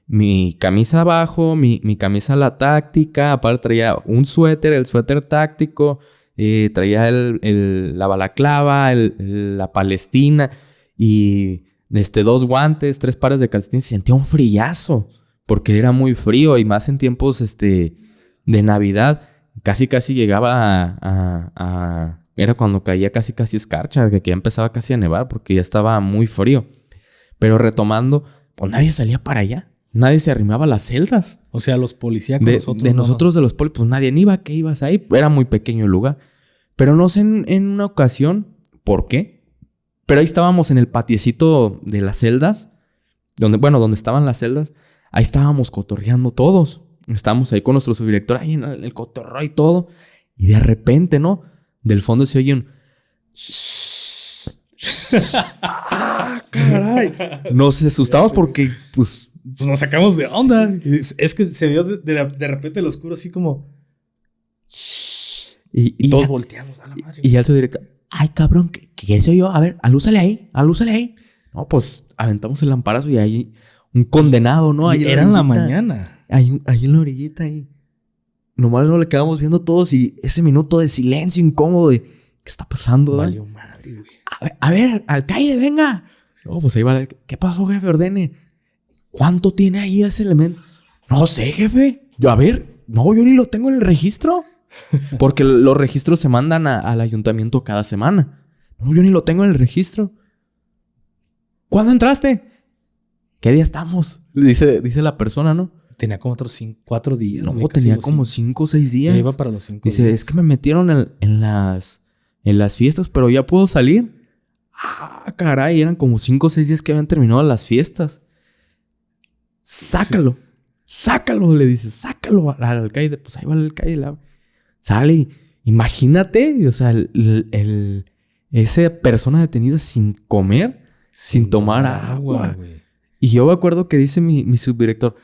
mi camisa abajo, mi camisa la táctica, aparte traía un suéter, el suéter táctico, traía la balaclava, la palestina y 2 guantes, 3 pares de calcetines. Sentía un frillazo porque era muy frío, y más en tiempos de Navidad. casi llegaba era cuando caía casi escarcha, que ya empezaba casi a nevar porque ya estaba muy frío. Pero retomando, pues nadie salía para allá. Nadie se arrimaba a las celdas. O sea, los policías con nosotros. De nosotros, de los polis, pues nadie iba. ¿Qué ibas ahí? Era muy pequeño el lugar. Pero no sé en una ocasión por qué. Pero ahí estábamos en el patiecito de las celdas. Donde estaban las celdas. Ahí estábamos cotorreando todos. Estábamos ahí con nuestro subdirector, ahí en el cotorreo y todo. Y de repente, ¿no? Del fondo se oye un... ¡Ah, caray! Nos asustamos porque, pues nos sacamos de onda. Es que se vio de repente el oscuro así como... Y todos volteamos a la madre. Y ya el subdirector, ¡ay, cabrón! ¿Qué soy yo? A ver, alúzale ahí. No, pues aventamos el lamparazo y ahí un condenado, ¿no? Ahí era en la mañana. Ahí en la orillita ahí. Nomás nos le quedamos viendo todos y ese minuto de silencio incómodo de... ¿Qué está pasando? Valió madre, güey. A ver, alcaide, venga. No, pues ahí va. ¿Qué pasó, jefe? Ordene. ¿Cuánto tiene ahí ese elemento? No sé, jefe. Yo ni lo tengo en el registro. Porque los registros se mandan al ayuntamiento cada semana. No, yo ni lo tengo en el registro. ¿Cuándo entraste? ¿Qué día estamos? Dice la persona, ¿no? Tenía como 4 días. No, güey, tenía como 5 o 6 días. Ya iba para los 5 días. Dice, es que me metieron en las fiestas, pero ya puedo salir. Ah, caray, eran como 5 o 6 días que habían terminado las fiestas. Sácalo. Sí. Sácalo, le dice. Sácalo al alcaide. Pues ahí va el alcaide. Sale. Imagínate, o sea, esa persona detenida sin comer, sin tomar agua. Güey. Y yo me acuerdo que dice mi subdirector,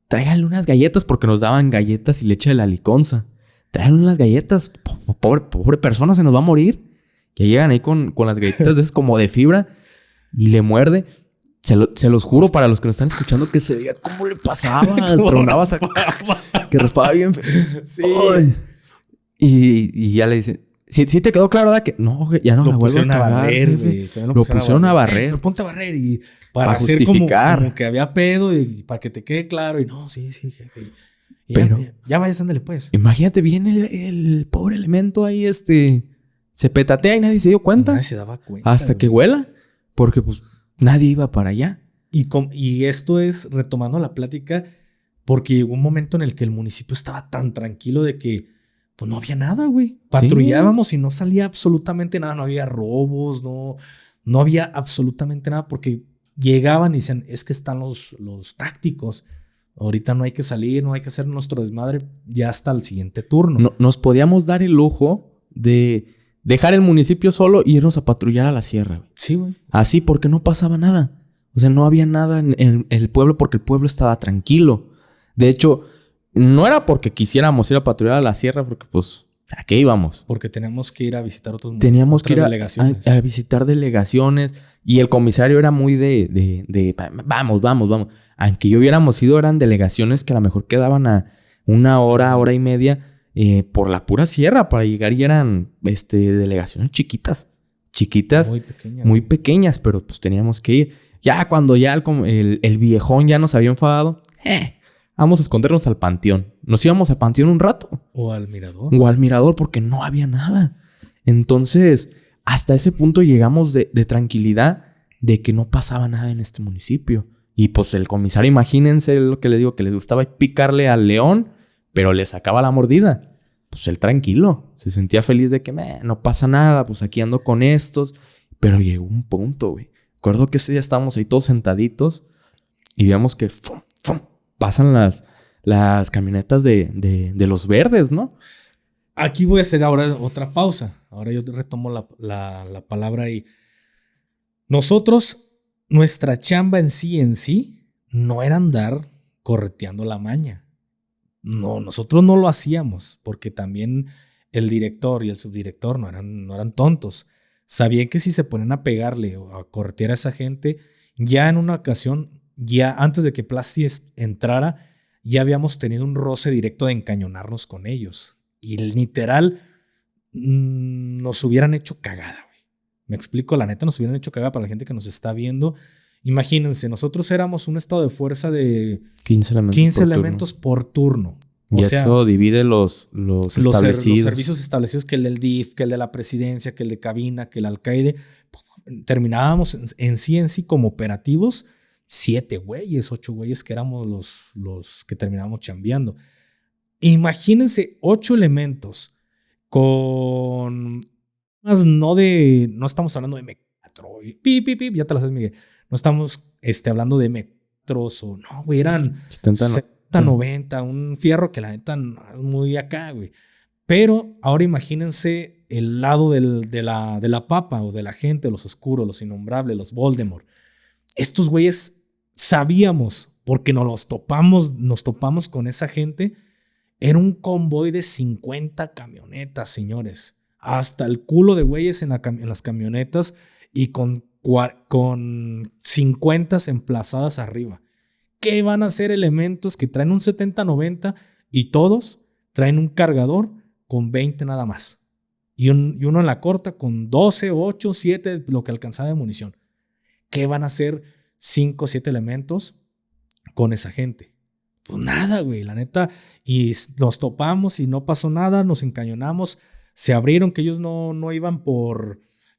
tráiganle unas galletas porque nos daban galletas y leche de la liconza. Tráiganle unas galletas. Pobre persona, se nos va a morir. Que llegan ahí con las galletas de esas como de fibra y le muerde. Se los juro para los que nos están escuchando que se veía cómo le pasaba. Tronaba hasta que raspaba bien. Sí. Y ya le dicen, ¿sí te quedó claro, da que no, ya no la vuelvo a cagar, jefe? Lo pusieron a barrer. Pero ponte a barrer y para hacer justificar. Como que había pedo y para que te quede claro. Y no, sí, jefe. Pero ya vayas, ándale pues. Imagínate, viene el pobre elemento ahí, se petatea y nadie se dio cuenta. Nadie se daba cuenta. Hasta que huela. Porque pues nadie iba para allá. Y esto es retomando la plática porque llegó un momento en el que el municipio estaba tan tranquilo de que pues no había nada, güey. Patrullábamos y no salía absolutamente nada. No había robos, no había absolutamente nada porque llegaban y decían, es que están los tácticos. Ahorita no hay que salir, no hay que hacer nuestro desmadre ya hasta el siguiente turno. No, nos podíamos dar el lujo de dejar el municipio solo y irnos a patrullar a la sierra. Güey. Sí, güey. Así porque no pasaba nada. O sea, no había nada en el pueblo porque el pueblo estaba tranquilo. De hecho, no era porque quisiéramos ir a patrullar a la sierra porque pues, ¿a qué íbamos? Porque teníamos que ir a visitar Teníamos que ir delegaciones. A visitar delegaciones y el comisario era muy de vamos. Aunque yo hubiéramos ido, eran delegaciones que a lo mejor quedaban a 1 hora, hora y media por la pura sierra para llegar y eran delegaciones chiquitas, muy pequeñas, pero pues teníamos que ir. Ya cuando ya el viejón ya nos había enfadado, vamos a escondernos al panteón. Nos íbamos al panteón un rato. O al mirador porque no había nada. Entonces, hasta ese punto llegamos de tranquilidad de que no pasaba nada en este municipio. Y pues el comisario, imagínense lo que les digo, que les gustaba picarle al león, pero le sacaba la mordida. Pues él tranquilo, se sentía feliz de que no pasa nada, pues aquí ando con estos. Pero llegó un punto, güey. Recuerdo que ese día estábamos ahí todos sentaditos y veíamos que pasan las camionetas de los verdes, ¿no? Aquí voy a hacer ahora otra pausa. Ahora yo retomo la palabra ahí. Nosotros, nuestra chamba en sí, no era andar correteando la maña. No, nosotros no lo hacíamos porque también el director y el subdirector no eran tontos. Sabían que si se ponían a pegarle o a corretear a esa gente, ya en una ocasión, ya antes de que Plasti entrara, ya habíamos tenido un roce directo de encañonarnos con ellos. Y literal, nos hubieran hecho cagada, güey. Me explico, la neta, nos hubieran hecho cagada para la gente que nos está viendo. Imagínense, nosotros éramos un estado de fuerza de 15 elementos por turno. Y eso divide los establecidos. Los servicios establecidos, que el del DIF, que el de la presidencia, que el de cabina, que el alcaide. Terminábamos en sí como operativos 7 güeyes, 8 güeyes que éramos los que terminábamos chambeando. Imagínense 8 elementos con más no estamos hablando de metro, ya te las sabes, Miguel. No estamos hablando de metros o no, güey, eran 70, 90, un fierro que la neta muy acá, güey. Pero ahora imagínense el lado de la papa o de la gente, los oscuros, los innombrables, los Voldemort. Estos güeyes sabíamos, porque nos topamos con esa gente. Era un convoy de 50 camionetas, señores. Hasta el culo de güeyes en las camionetas y con 50 emplazadas arriba. ¿Qué van a hacer elementos que traen un 70-90 y todos traen un cargador con 20 nada más? Y uno en la corta con 12, 8, 7, lo que alcanzaba de munición. ¿Qué van a hacer 5 o 7 elementos con esa gente? Pues nada, güey, la neta. Y nos topamos y no pasó nada, nos encañonamos. Se abrieron, que ellos no iban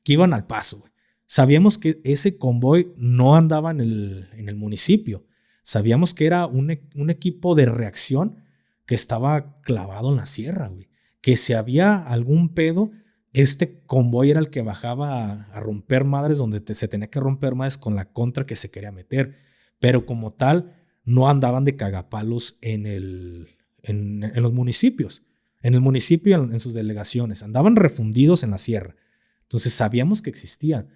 que iban al paso, güey. Sabíamos que ese convoy no andaba en el municipio. Sabíamos que era un equipo de reacción que estaba clavado en la sierra, güey. Que si había algún pedo, este convoy era el que bajaba a romper madres donde se tenía que romper madres con la contra que se quería meter. Pero como tal, no andaban de cagapalos en los municipios. En el municipio, en sus delegaciones. Andaban refundidos en la sierra. Entonces sabíamos que existían.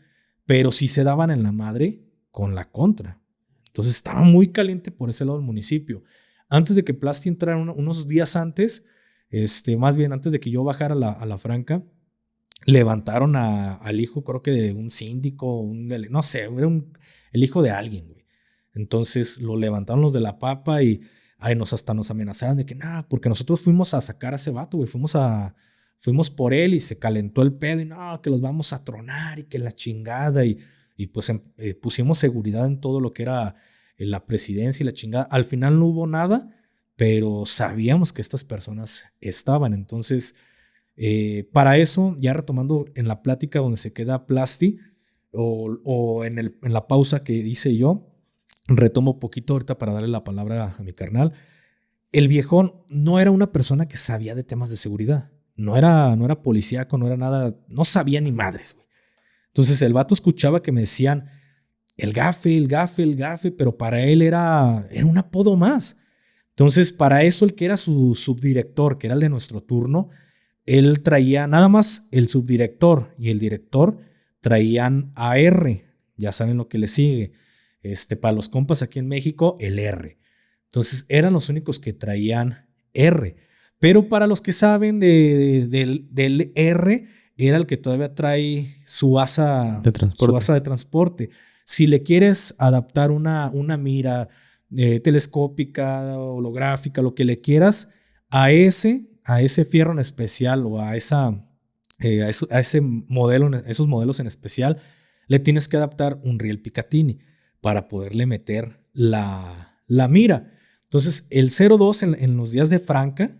Pero sí se daban en la madre con la contra. Entonces estaba muy caliente por ese lado del municipio. Antes de que Plasti entrara, unos días antes, más bien antes de que yo bajara a la Franca, levantaron al hijo, creo que de un síndico, no sé, era el hijo de alguien, güey. Entonces lo levantaron los de la papa y hasta nos amenazaron de que nada, porque nosotros fuimos a sacar a ese vato, güey. Fuimos por él y se calentó el pedo y no, que los vamos a tronar y que la chingada y pues pusimos seguridad en todo lo que era la presidencia y la chingada. Al final no hubo nada, pero sabíamos que estas personas estaban. Entonces, para eso, ya retomando en la plática donde se queda Plasti o en la pausa que hice yo, retomo poquito ahorita para darle la palabra a mi carnal. El viejón no era una persona que sabía de temas de seguridad. No era policíaco, no era nada, no sabía ni madres, güey. Entonces el vato escuchaba que me decían el gafe, pero para él era un apodo más. Entonces para eso el que era su subdirector, que era el de nuestro turno, él traía nada más el subdirector y el director traían AR, ya saben lo que le sigue. Para los compas aquí en México, el R. Entonces eran los únicos que traían R. Pero para los que saben del R, era el que todavía trae su asa de transporte. Si le quieres adaptar una mira telescópica, holográfica, lo que le quieras, a ese fierro en especial o a ese modelo, esos modelos en especial, le tienes que adaptar un riel Picatinny para poderle meter la mira. Entonces el 02 en los días de Franca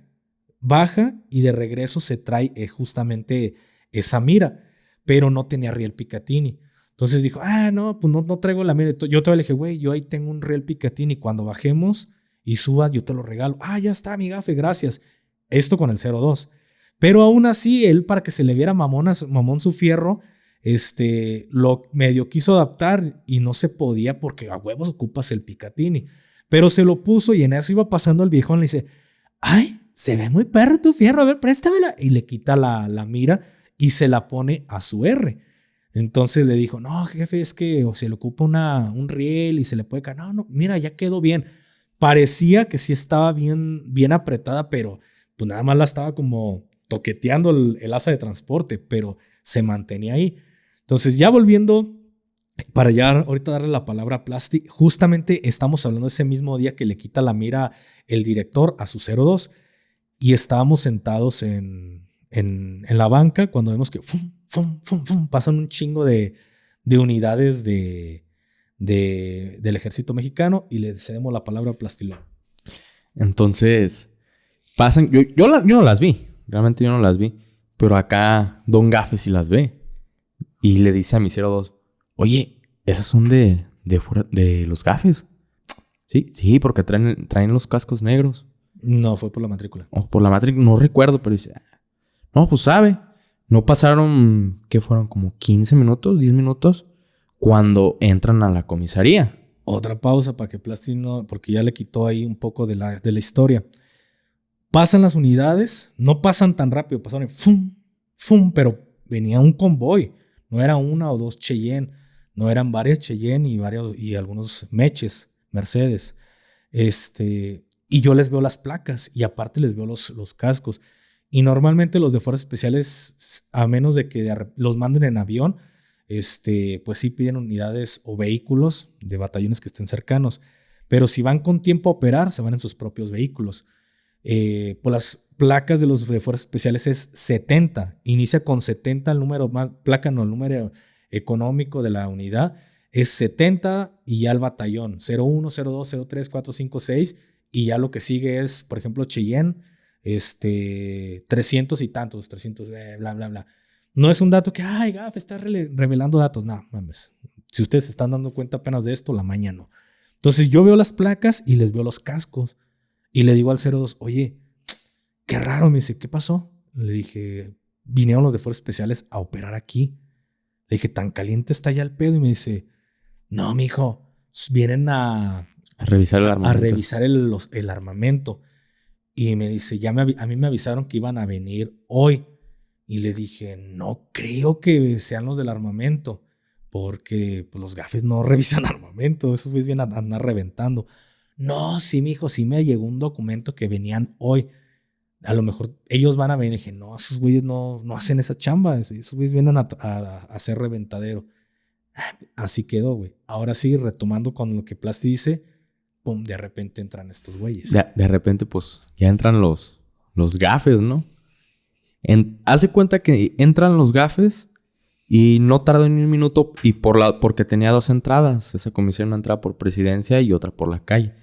baja y de regreso se trae justamente esa mira, pero no tenía riel Picatinny. Entonces dijo, no, pues no traigo la mira. Yo todavía le dije, güey, yo ahí tengo un riel Picatinny, cuando bajemos y suba yo te lo regalo. Ya está, mi gafe, gracias. Esto con el 02. Pero aún así, él, para que se le viera mamón su fierro, lo medio quiso adaptar y no se podía porque a huevos ocupas el Picatinny. Pero se lo puso y en eso iba pasando el viejón, le dice, ay, se ve muy perro tu fierro, a ver, préstamela. Y le quita la mira y se la pone a su R. Entonces le dijo, no, jefe, es que se le ocupa un riel y se le puede caer. No, mira, ya quedó bien. Parecía que sí estaba bien apretada, pero pues nada más la estaba como toqueteando el asa de transporte, pero se mantenía ahí. Entonces ya volviendo, para ya ahorita darle la palabra a Plasti, justamente estamos hablando de ese mismo día que le quita la mira el director a su 02 y estábamos sentados en la banca cuando vemos que pasan un chingo de unidades del ejército mexicano y le cedemos la palabra a Plastilón. Entonces, pasan. Yo no las vi. Realmente yo no las vi. Pero acá Don Gafe sí las ve. Y le dice a mi 02, oye, esas son de los Gafes. Sí, porque traen los cascos negros. No, fue por la matrícula. O por la matrícula, no recuerdo, pero dice, no, pues sabe. No pasaron, ¿qué fueron? Como 15 minutos, 10 minutos, cuando entran a la comisaría. Otra pausa para que Plasti no, porque ya le quitó ahí un poco de la historia. Pasan las unidades, no pasan tan rápido, pasaron ¡fum! ¡Fum! Pero venía un convoy. No era una o dos Cheyenne, no eran varias Cheyenne y algunos Meches, Mercedes. Y yo les veo las placas y aparte les veo los cascos. Y normalmente los de fuerzas especiales, a menos de que los manden en avión, pues sí piden unidades o vehículos de batallones que estén cercanos. Pero si van con tiempo a operar, se van en sus propios vehículos. Pues las placas de los de fuerzas especiales es 70. Inicia con 70 el número más, placa no, el número económico de la unidad. Es 70 y ya el batallón. 01, 02, 03, 4, 5, 6. Y ya lo que sigue es, por ejemplo, Cheyenne, 300 y tantos, 300, bla, bla, bla. No es un dato que, ay, Gaf, está revelando datos. No, mames. Si ustedes se están dando cuenta apenas de esto, la mañana no. Entonces yo veo las placas y les veo los cascos. Y le digo al 02, oye, qué raro. Me dice, ¿qué pasó? Le dije, vinieron los de fuerzas especiales a operar aquí. Le dije, ¿tan caliente está ya el pedo? Y me dice, no, mijo, vienen a revisar el armamento. A revisar el armamento. Y me dice, a mí me avisaron que iban a venir hoy. Y le dije, no creo que sean los del armamento, porque pues, los Gafes no revisan armamento, esos güeyes vienen a andar reventando. No, sí, mijo, sí me llegó un documento que venían hoy. A lo mejor ellos van a venir. Y dije, no, esos güeyes no hacen esa chamba, esos güeyes vienen a hacer reventadero. Así quedó, güey. Ahora sí, retomando con lo que Plasti dice, pum, de repente entran estos güeyes. De repente, pues, ya entran los Gafes, ¿no? Hace cuenta que entran los Gafes y no tardó ni un minuto y porque tenía dos entradas. Esa comisión, una entrada por presidencia y otra por la calle.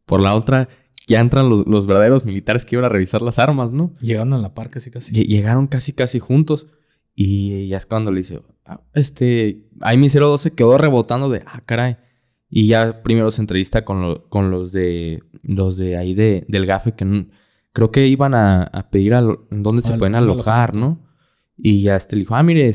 Por la otra ya entran los verdaderos militares que iban a revisar las armas, ¿no? Llegaron a la par casi. Llegaron casi juntos. Y ya es cuando le dice, ahí mi 02 se quedó rebotando de, caray. Y ya primero se entrevista con los de ahí del Gafe que creo que iban a pedir dónde se pueden alojar, ¿no? Y ya le dijo, mire,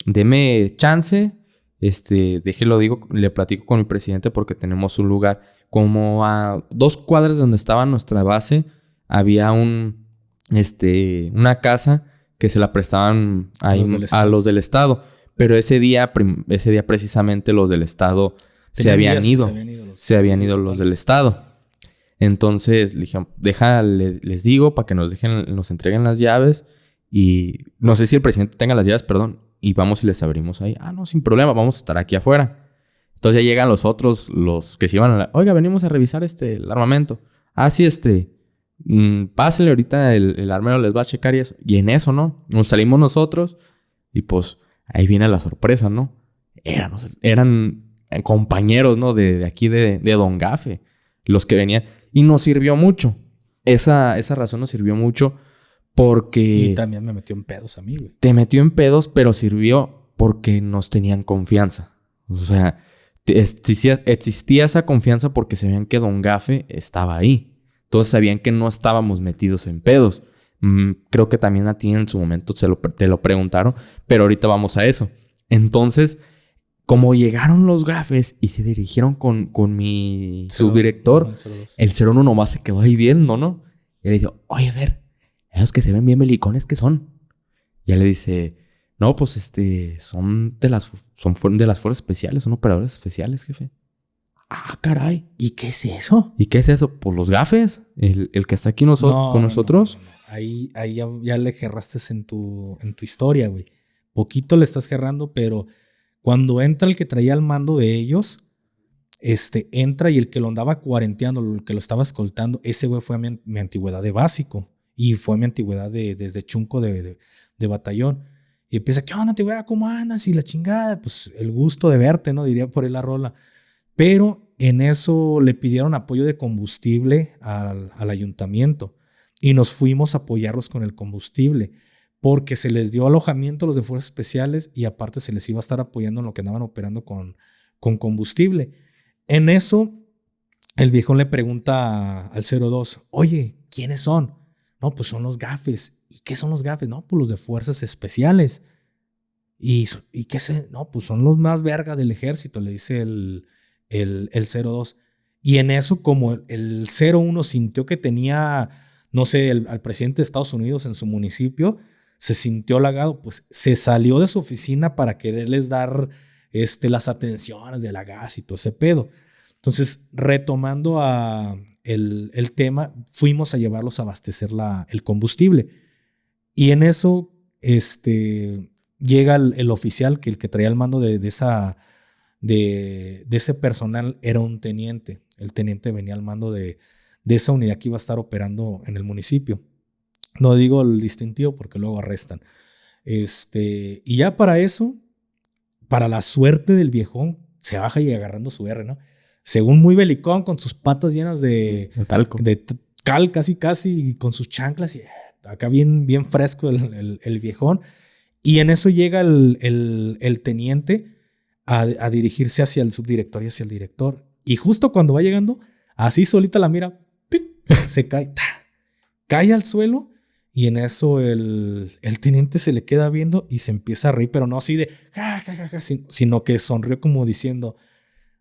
deme chance, le platico con mi presidente porque tenemos un lugar. Como a 2 cuadras de donde estaba nuestra base, había una casa que se la prestaban ahí a los del Estado. Pero ese día precisamente los del Estado se habían ido. Se habían ido los del Estado. Entonces le dije, les digo para que nos entreguen las llaves. Y no sé si el presidente tenga las llaves, perdón. Y vamos y les abrimos ahí. No, sin problema, vamos a estar aquí afuera. Entonces ya llegan los otros, los que se iban oiga, venimos a revisar el armamento. Sí, pásale ahorita, el armero les va a checar y eso. Y en eso, ¿no? Nos salimos nosotros y pues ahí viene la sorpresa, ¿no? Eran compañeros, ¿no? De aquí de Don Gafe, los que venían. Y nos sirvió mucho. Esa razón nos sirvió mucho porque... Y también me metió en pedos a mí, güey. Te metió en pedos, pero sirvió porque nos tenían confianza. O sea, existía esa confianza porque sabían que Don Gafe estaba ahí. Entonces sabían que no estábamos metidos en pedos. Creo que también a ti en su momento te lo preguntaron, pero ahorita vamos a eso. Entonces, como llegaron los Gafes y se dirigieron con mi subdirector, el 01 nomás se quedó ahí viendo, ¿no? Y le dijo, oye, a ver, esos que se ven bien belicones, ¿qué son? Y él le dice, no, pues son de las fuerzas especiales, son operadores especiales, jefe. Caray, ¿y qué es eso? ¿Y qué es eso? Pues los Gafes, el que está aquí con nosotros. No. Ahí ya le gerraste en tu historia, güey. Poquito le estás gerrando, pero cuando entra el que traía el mando de ellos, entra y el que lo andaba cuarenteando, el que lo estaba escoltando, ese güey fue a mi antigüedad de básico y fue a mi antigüedad desde chunco de batallón. Y empieza, ¿qué onda, antigüedad? ¿Cómo andas? Y la chingada, pues el gusto de verte, ¿no? Diría por ahí la rola. Pero en eso le pidieron apoyo de combustible al ayuntamiento. y nos fuimos a apoyarlos con el combustible, porque se les dio alojamiento a los de Fuerzas Especiales y aparte se les iba a estar apoyando en lo que andaban operando con combustible. En eso, el viejón le pregunta al 02, oye, ¿quiénes son? No, pues son los gafes. ¿Y qué son los gafes? No, pues los de Fuerzas Especiales. ¿Y qué sé? No, pues son los más verga del ejército, le dice el 02. Y en eso, como el 01 sintió que tenía, no sé, al presidente de Estados Unidos en su municipio, se sintió halagado, pues se salió de su oficina para quererles dar las atenciones de la gas y todo ese pedo. Entonces, retomando el tema, fuimos a llevarlos a abastecer el combustible. Y en eso, llega el oficial, que el que traía el mando de ese personal era un teniente. El teniente venía al mando de esa unidad que iba a estar operando en el municipio. No digo el distintivo porque luego arrestan. Y ya para eso, para la suerte del viejón, se baja y agarrando su R, ¿no? Según muy belicón, con sus patas llenas de talco, de cal casi, y con sus chanclas, y acá bien fresco el viejón. Y en eso llega el teniente a dirigirse hacia el subdirector y hacia el director. Y justo cuando va llegando, así solita la mira, ¡pic!, se cae, cae al suelo. Y en eso el teniente se le queda viendo y se empieza a reír, pero no así de ja, ja, ja, ja, sino que sonrió como diciendo,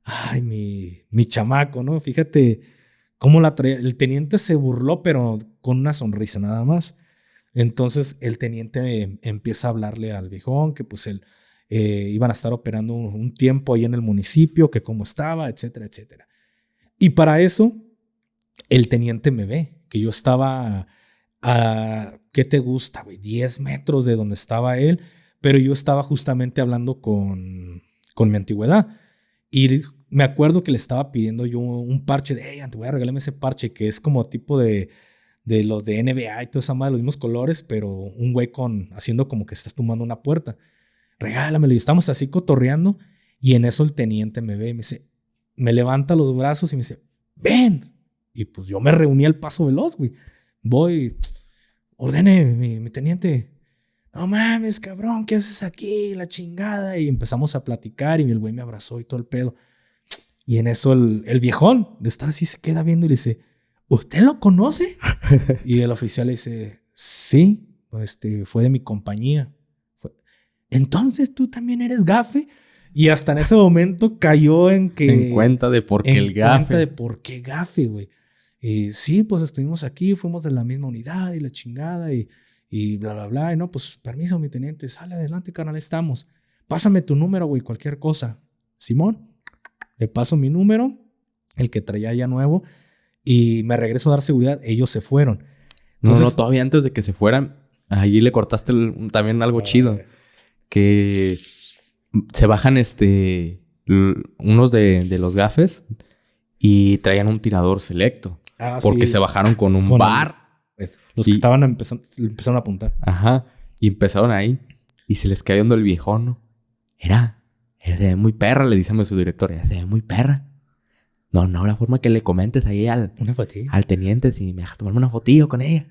ay, mi chamaco, ¿no? Fíjate cómo la traía. El teniente se burló, pero con una sonrisa nada más. Entonces el teniente empieza a hablarle al viejón que pues él iban a estar operando un tiempo ahí en el municipio, que cómo estaba, etcétera, etcétera. Y para eso el teniente me ve, que yo estaba a, ¿qué te gusta, güey? 10 metros de donde estaba él, pero yo estaba justamente hablando con mi antigüedad. Y me acuerdo que le estaba pidiendo yo un parche de, hey, antigüedad, regálame ese parche, que es como tipo de los de NBA y toda esa madre, los mismos colores, pero un güey haciendo como que estás tumbando una puerta. Regálamelo. Y estamos así cotorreando, y en eso el teniente me ve y me dice, me levanta los brazos y me dice, ven. Y pues yo me reuní al paso veloz, güey. Voy, ordene, mi teniente. No mames, cabrón, ¿qué haces aquí? La chingada. Y empezamos a platicar y el güey me abrazó y todo el pedo. Y en eso el viejón de estar así se queda viendo y le dice, ¿usted lo conoce? Y el oficial le dice, sí, fue de mi compañía. Entonces tú también eres gafe. Y hasta en ese momento cayó en cuenta de por qué el gafe. En cuenta de por qué gafe, güey. Y sí, pues estuvimos aquí, fuimos de la misma unidad y la chingada y bla, bla, bla. Y no, pues permiso, mi teniente, sale adelante, carnal, estamos. Pásame tu número, güey, cualquier cosa. Simón, le paso mi número, el que traía ya nuevo, y me regreso a dar seguridad. Ellos se fueron. Entonces, no, todavía antes de que se fueran, ahí le cortaste también algo chido. Que se bajan unos de los gafes y traían un tirador selecto. Porque sí, se bajaron con un bar. Los que estaban empezaron a apuntar. Ajá. Y empezaron ahí. Y se les cayó el viejón, ¿no? Se ve muy perra, le dice a su director. Se ve muy perra. No habrá forma que le comentes ahí al teniente si me deja tomarme una fotillo con ella.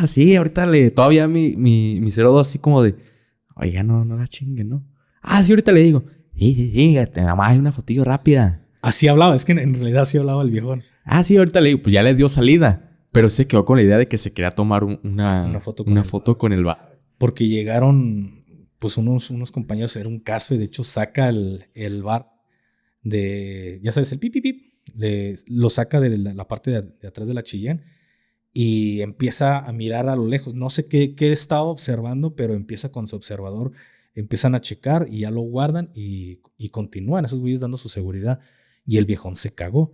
Sí, ahorita todavía mi 02 así como de, oiga, no la chinguen, ¿no? Sí, ahorita le digo. Sí, nada más hay una fotillo rápida. Así hablaba, es que en realidad así hablaba el viejón. Sí, ahorita le digo, pues ya le dio salida. Pero se quedó con la idea de que se quería tomar una foto con el bar. Porque llegaron, pues unos compañeros, era un caso, y de hecho saca el bar de, ya sabes, el pip, pip, pip. Lo saca de la parte de atrás de la Chillén y empieza a mirar a lo lejos. No sé qué estaba observando, pero empieza con su observador. Empiezan a checar y ya lo guardan y continúan esos güeyes dando su seguridad. Y el viejón se cagó.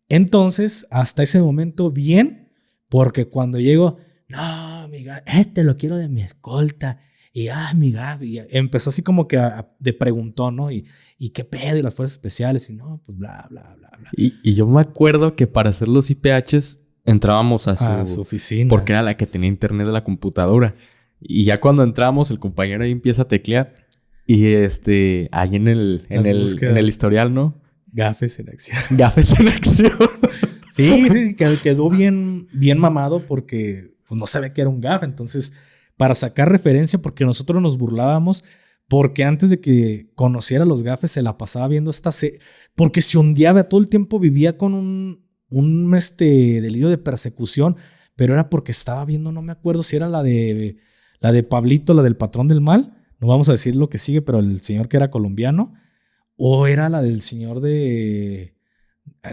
Entonces, hasta ese momento, bien, porque cuando llego, no, amiga, lo quiero de mi escolta. Y mi Gaby, empezó así como que de preguntón, ¿no? Y qué pedo, y las fuerzas especiales, y no, pues bla, bla, bla, bla. Y yo me acuerdo que para hacer los IPHs entrábamos a su oficina. Porque era la que tenía internet de la computadora. Y ya cuando entramos, el compañero ahí empieza a teclear. Y ahí en el historial, ¿no? Gafes en acción. Gafes en acción. Sí, quedó bien, bien mamado porque pues, no sabía que era un gaf. Entonces, para sacar referencia, porque nosotros nos burlábamos, porque antes de que conociera los gafes se la pasaba viendo esta serie, porque se ondeaba todo el tiempo, vivía con un delirio de persecución, pero era porque estaba viendo, no me acuerdo si era la de Pablito, la del patrón del mal, no vamos a decir lo que sigue, pero el señor que era colombiano, o era la del señor de,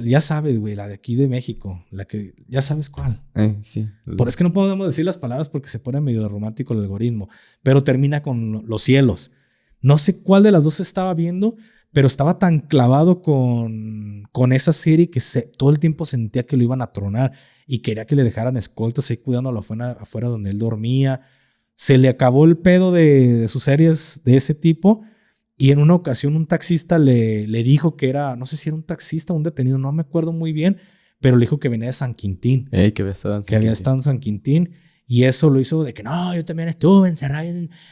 ya sabes, güey, la de aquí de México, la que, ya sabes cuál. Sí. Es que no podemos decir las palabras porque se pone medio romántico el algoritmo, pero termina con los cielos. No sé cuál de las dos estaba viendo, pero estaba tan clavado con esa serie que todo el tiempo sentía que lo iban a tronar y quería que le dejaran escoltas ahí cuidándolo afuera donde él dormía. Se le acabó el pedo de sus series de ese tipo y en una ocasión un taxista le dijo que era, no sé si era un taxista o un detenido, no me acuerdo muy bien, pero le dijo que venía de San Quintín. Que Había estado en San Quintín. Y eso lo hizo de que no, yo también estuve encerrado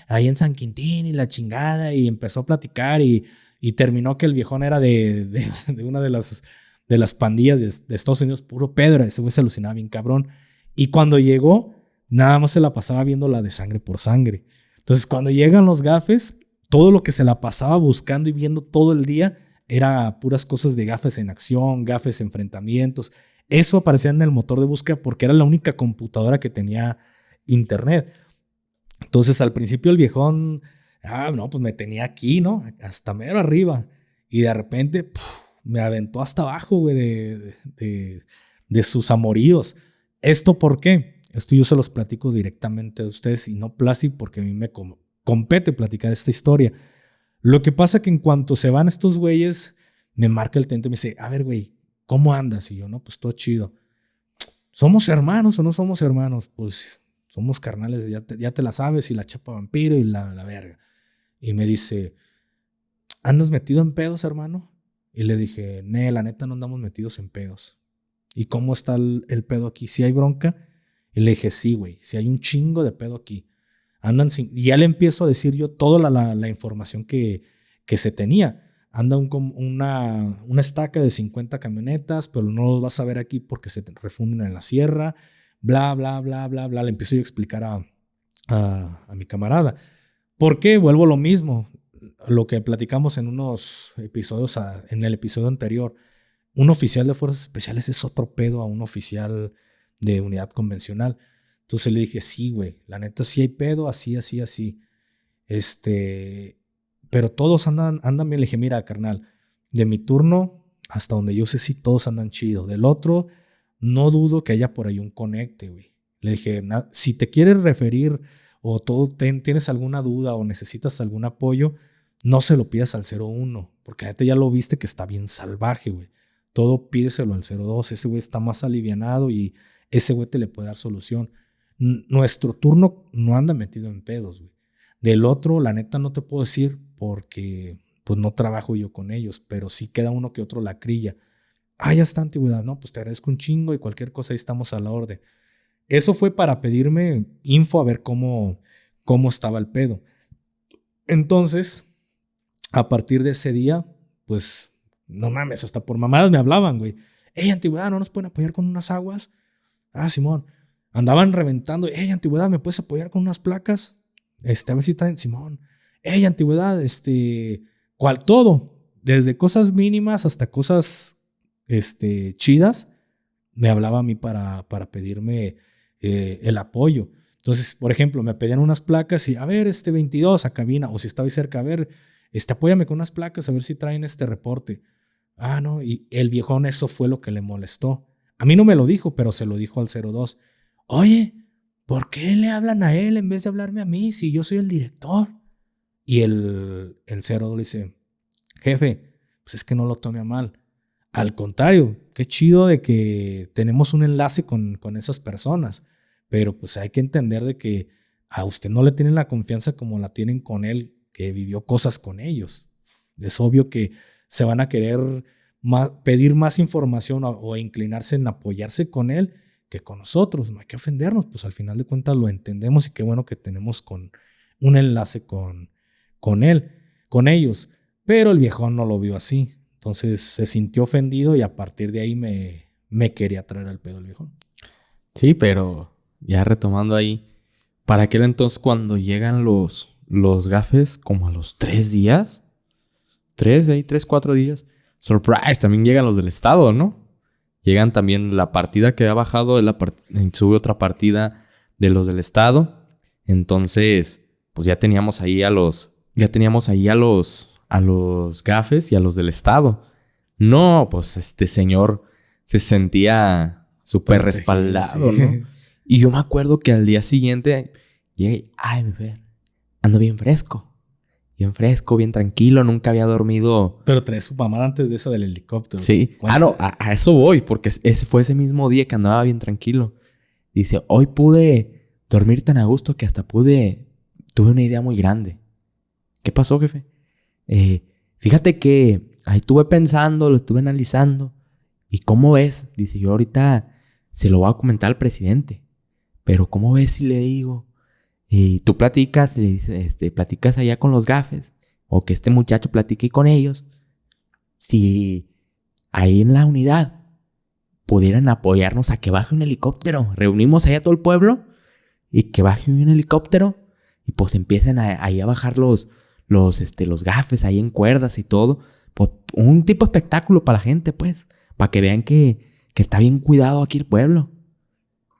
ahí en San Quintín y la chingada. Y empezó a platicar y terminó que el viejón era de una de las pandillas de Estados Unidos, puro pedo. Ese güey se alucinaba bien cabrón. Y cuando llegó, nada más se la pasaba viendo la de Sangre por Sangre. Entonces, cuando llegan los gafes, todo lo que se la pasaba buscando y viendo todo el día era puras cosas de gafes en acción, gafes enfrentamientos. Eso aparecía en el motor de búsqueda porque era la única computadora que tenía internet. Entonces al principio el viejón, no, pues me tenía aquí, ¿no? Hasta mero arriba. Y de repente me aventó hasta abajo, güey, de sus amoríos. ¿Esto por qué? Esto yo se los platico directamente a ustedes y no plástico porque a mí me compete platicar esta historia. Lo que pasa que en cuanto se van estos güeyes, me marca el tente y me dice, a ver, güey, ¿cómo andas? Y yo, no, pues todo chido. ¿Somos hermanos o no somos hermanos? Pues somos carnales, ya te la sabes, y la chapa vampiro y la verga. Y me dice, ¿andas metido en pedos, hermano? Y le dije, la neta no andamos metidos en pedos. ¿Y cómo está el pedo aquí? ¿Si hay bronca? Y le dije, sí, güey, si hay un chingo de pedo aquí. Y ya le empiezo a decir yo toda la información que se tenía. Anda una estaca de 50 camionetas, pero no los vas a ver aquí porque se refunden en la sierra, bla, bla, bla, bla, bla. Le empiezo yo a explicar a mi camarada. ¿Por qué? Vuelvo a lo mismo, lo que platicamos en unos episodios, en el episodio anterior. Un oficial de fuerzas especiales es otro pedo a un oficial de unidad convencional. Entonces le dije, sí, güey, la neta sí hay pedo, así, así, así. Pero todos andan bien. Le dije, mira, carnal, de mi turno hasta donde yo sé, sí, todos andan chido. Del otro, no dudo que haya por ahí un conecte, güey. Le dije, si te quieres referir o tienes alguna duda o necesitas algún apoyo, no se lo pidas al 01, porque la neta ya lo viste que está bien salvaje, güey. Todo pídeselo al 02, ese güey está más alivianado y ese güey te le puede dar solución. Nuestro turno no anda metido en pedos, güey. Del otro, la neta no te puedo decir porque pues no trabajo yo con ellos, pero sí queda uno que otro lacrilla. Ya está, antigüedad, no, pues te agradezco un chingo y cualquier cosa ahí estamos a la orden. Eso fue para pedirme info a ver cómo estaba el pedo. Entonces, a partir de ese día, pues no mames, hasta por mamadas me hablaban, güey. Antigüedad, ¿no nos pueden apoyar con unas aguas? Simón. Andaban reventando. Antigüedad, ¿me puedes apoyar con unas placas? A ver si traen, Simón. Antigüedad, ¿cuál? Todo. Desde cosas mínimas hasta cosas, chidas, me hablaba a mí para pedirme el apoyo. Entonces, por ejemplo, me pedían unas placas y, a ver, 22 a cabina, o si estaba ahí cerca, a ver, apóyame con unas placas, a ver si traen este reporte. No, y el viejón, eso fue lo que le molestó. A mí no me lo dijo, pero se lo dijo al 02. Oye, ¿por qué le hablan a él en vez de hablarme a mí si yo soy el director? Y el 02 le dice, jefe, pues es que no lo tome a mal. Al contrario, qué chido de que tenemos un enlace con esas personas, pero pues hay que entender de que a usted no le tienen la confianza como la tienen con él, que vivió cosas con ellos. Es obvio que se van a querer pedir más información o inclinarse en apoyarse con él que con nosotros. No hay que ofendernos, pues al final de cuentas lo entendemos y qué bueno que tenemos un enlace con él, con ellos. Pero el viejón no lo vio así. Entonces se sintió ofendido y a partir de ahí me me quería traer al pedo el viejón. Sí, pero ya retomando ahí, para aquel entonces cuando llegan los gafes, como a los 3 días, 4 días, surprise, también llegan los del estado, ¿no? Llegan también la partida que ha bajado, sube otra partida de los del estado. Entonces, pues ya teníamos ahí a los gafes y a los del estado. No, pues este señor se sentía súper respaldado, sí. ¿no? Y yo me acuerdo que al día siguiente llegué, ay, mi Fer, ando bien fresco, bien tranquilo, nunca había dormido. Pero traes su mamá antes de esa del helicóptero. Sí. No, a eso voy, porque fue ese mismo día que andaba bien tranquilo. Dice, hoy pude dormir tan a gusto que hasta tuve una idea muy grande. ¿Qué pasó, jefe? Fíjate que ahí estuve pensando, lo estuve analizando. ¿Y cómo ves? Dice, yo ahorita se lo voy a comentar al presidente. Pero ¿cómo ves si le digo? Y tú platicas, le dices, platicas allá con los gafes. O que este muchacho platique con ellos. Si ahí en la unidad pudieran apoyarnos a que baje un helicóptero. Reunimos allá a todo el pueblo. Y que baje un helicóptero. Y pues empiecen ahí a bajar los gafes ahí en cuerdas y todo. Pues un tipo de espectáculo para la gente, pues. Para que vean que está bien cuidado aquí el pueblo.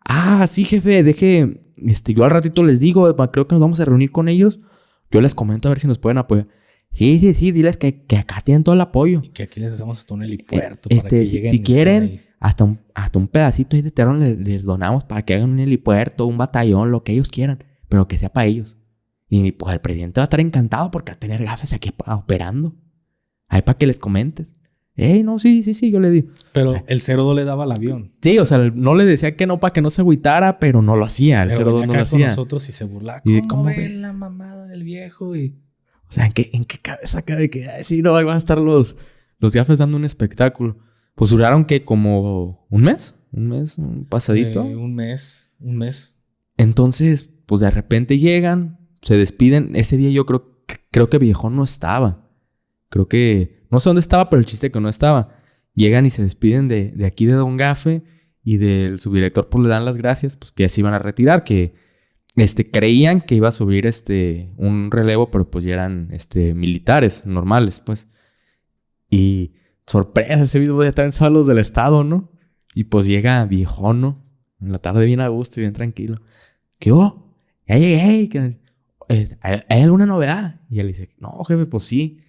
Ah, sí, jefe, yo al ratito les digo, creo que nos vamos a reunir con ellos. Yo les comento a ver si nos pueden apoyar. Sí, diles que acá tienen todo el apoyo. Y que aquí les hacemos hasta un helipuerto para que lleguen. Si quieren, hasta un pedacito ahí de terreno les donamos para que hagan un helipuerto, un batallón, lo que ellos quieran. Pero que sea para ellos. Y pues el presidente va a estar encantado porque va a tener gafes aquí operando. Ahí para que les comentes. No, sí, yo le digo. Pero o sea, el 02 le daba el avión. Sí, o sea, no le decía que no para que no se agüitara, pero no lo hacía. El 02 no lo hacía. Con nosotros y se burlaba. ¿Y ¿Cómo ven la mamada del viejo? O sea, ¿en qué cabeza cabe que sí, no, ahí van a estar los gafes dando un espectáculo? Pues duraron que como un mes, un pasadito. Un mes. Entonces, pues de repente llegan, se despiden. Ese día yo creo que Viejón no estaba. Creo que no sé dónde estaba, pero el chiste es que no estaba. Llegan y se despiden de aquí de Don Gafe y del subdirector, pues le dan las gracias, pues que ya se iban a retirar, que creían que iba a subir un relevo, pero pues ya eran militares normales, pues. Y sorpresa, ese video ya también son los del estado, ¿no? Y pues llega Viejón, ¿no? En la tarde bien a gusto y bien tranquilo. ¿Qué hubo? Ya llegué. ¿Hay alguna novedad? Y él dice, no, jefe, pues sí.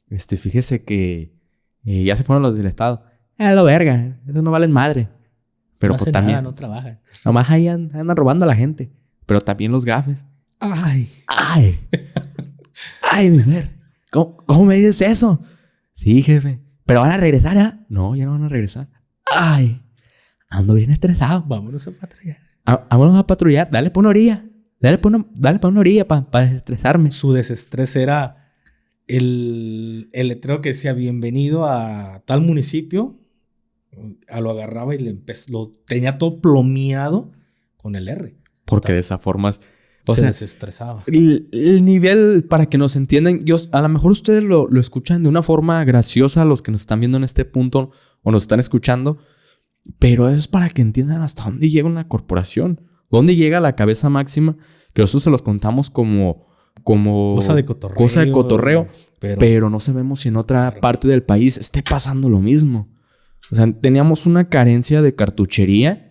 Fíjese que ya se fueron los del estado. Lo verga, esos no valen madre. Pero no pues también. Nada, no trabajan. Nomás ahí andan robando a la gente. Pero también los gafes. Ay, mi Fer. ¿Cómo me dices eso? Sí, jefe. ¿Pero van a regresar ya? No, ya no van a regresar. Ay, ando bien estresado. Vámonos a patrullar. Vámonos a patrullar. Dale por una orilla. Dale por una orilla para desestresarme. Su desestrés era el letrero que decía bienvenido a tal municipio. Lo agarraba y lo tenía todo plomeado con el R. Porque de esa forma se desestresaba. El nivel, para que nos entiendan, a lo mejor ustedes lo escuchan de una forma graciosa, los que nos están viendo en este punto o nos están escuchando, pero eso es para que entiendan hasta dónde llega una corporación, dónde llega la cabeza máxima, que nosotros se los contamos como cosa de cotorreo, pero no sabemos si en otra parte del país esté pasando lo mismo. O sea, teníamos una carencia de cartuchería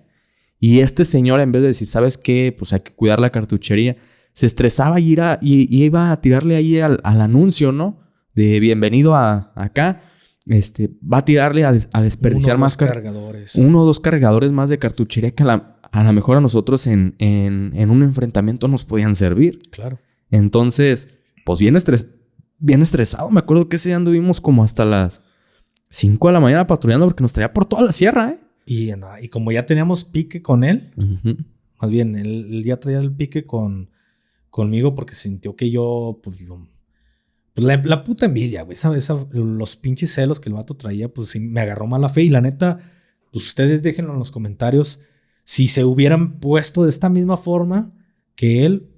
y este señor, en vez de decir, ¿sabes qué? Pues hay que cuidar la cartuchería, se estresaba y iba a tirarle ahí al anuncio, ¿no? De bienvenido acá. Va a tirarle a desperdiciar más cargadores. 1 o 2 cargadores más de cartuchería que a lo mejor a nosotros en un enfrentamiento nos podían servir. Claro. Entonces, pues bien estresado. Me acuerdo que ese día anduvimos como hasta las 5 de la mañana patrullando porque nos traía por toda la sierra, ¿eh? Y como ya teníamos pique con él, uh-huh. Más bien, él ya traía el pique conmigo porque sintió que yo, pues la puta envidia, güey, ¿sabes? Los pinches celos que el vato traía, pues sí, me agarró mala fe. Y la neta, pues ustedes déjenlo en los comentarios si se hubieran puesto de esta misma forma que él,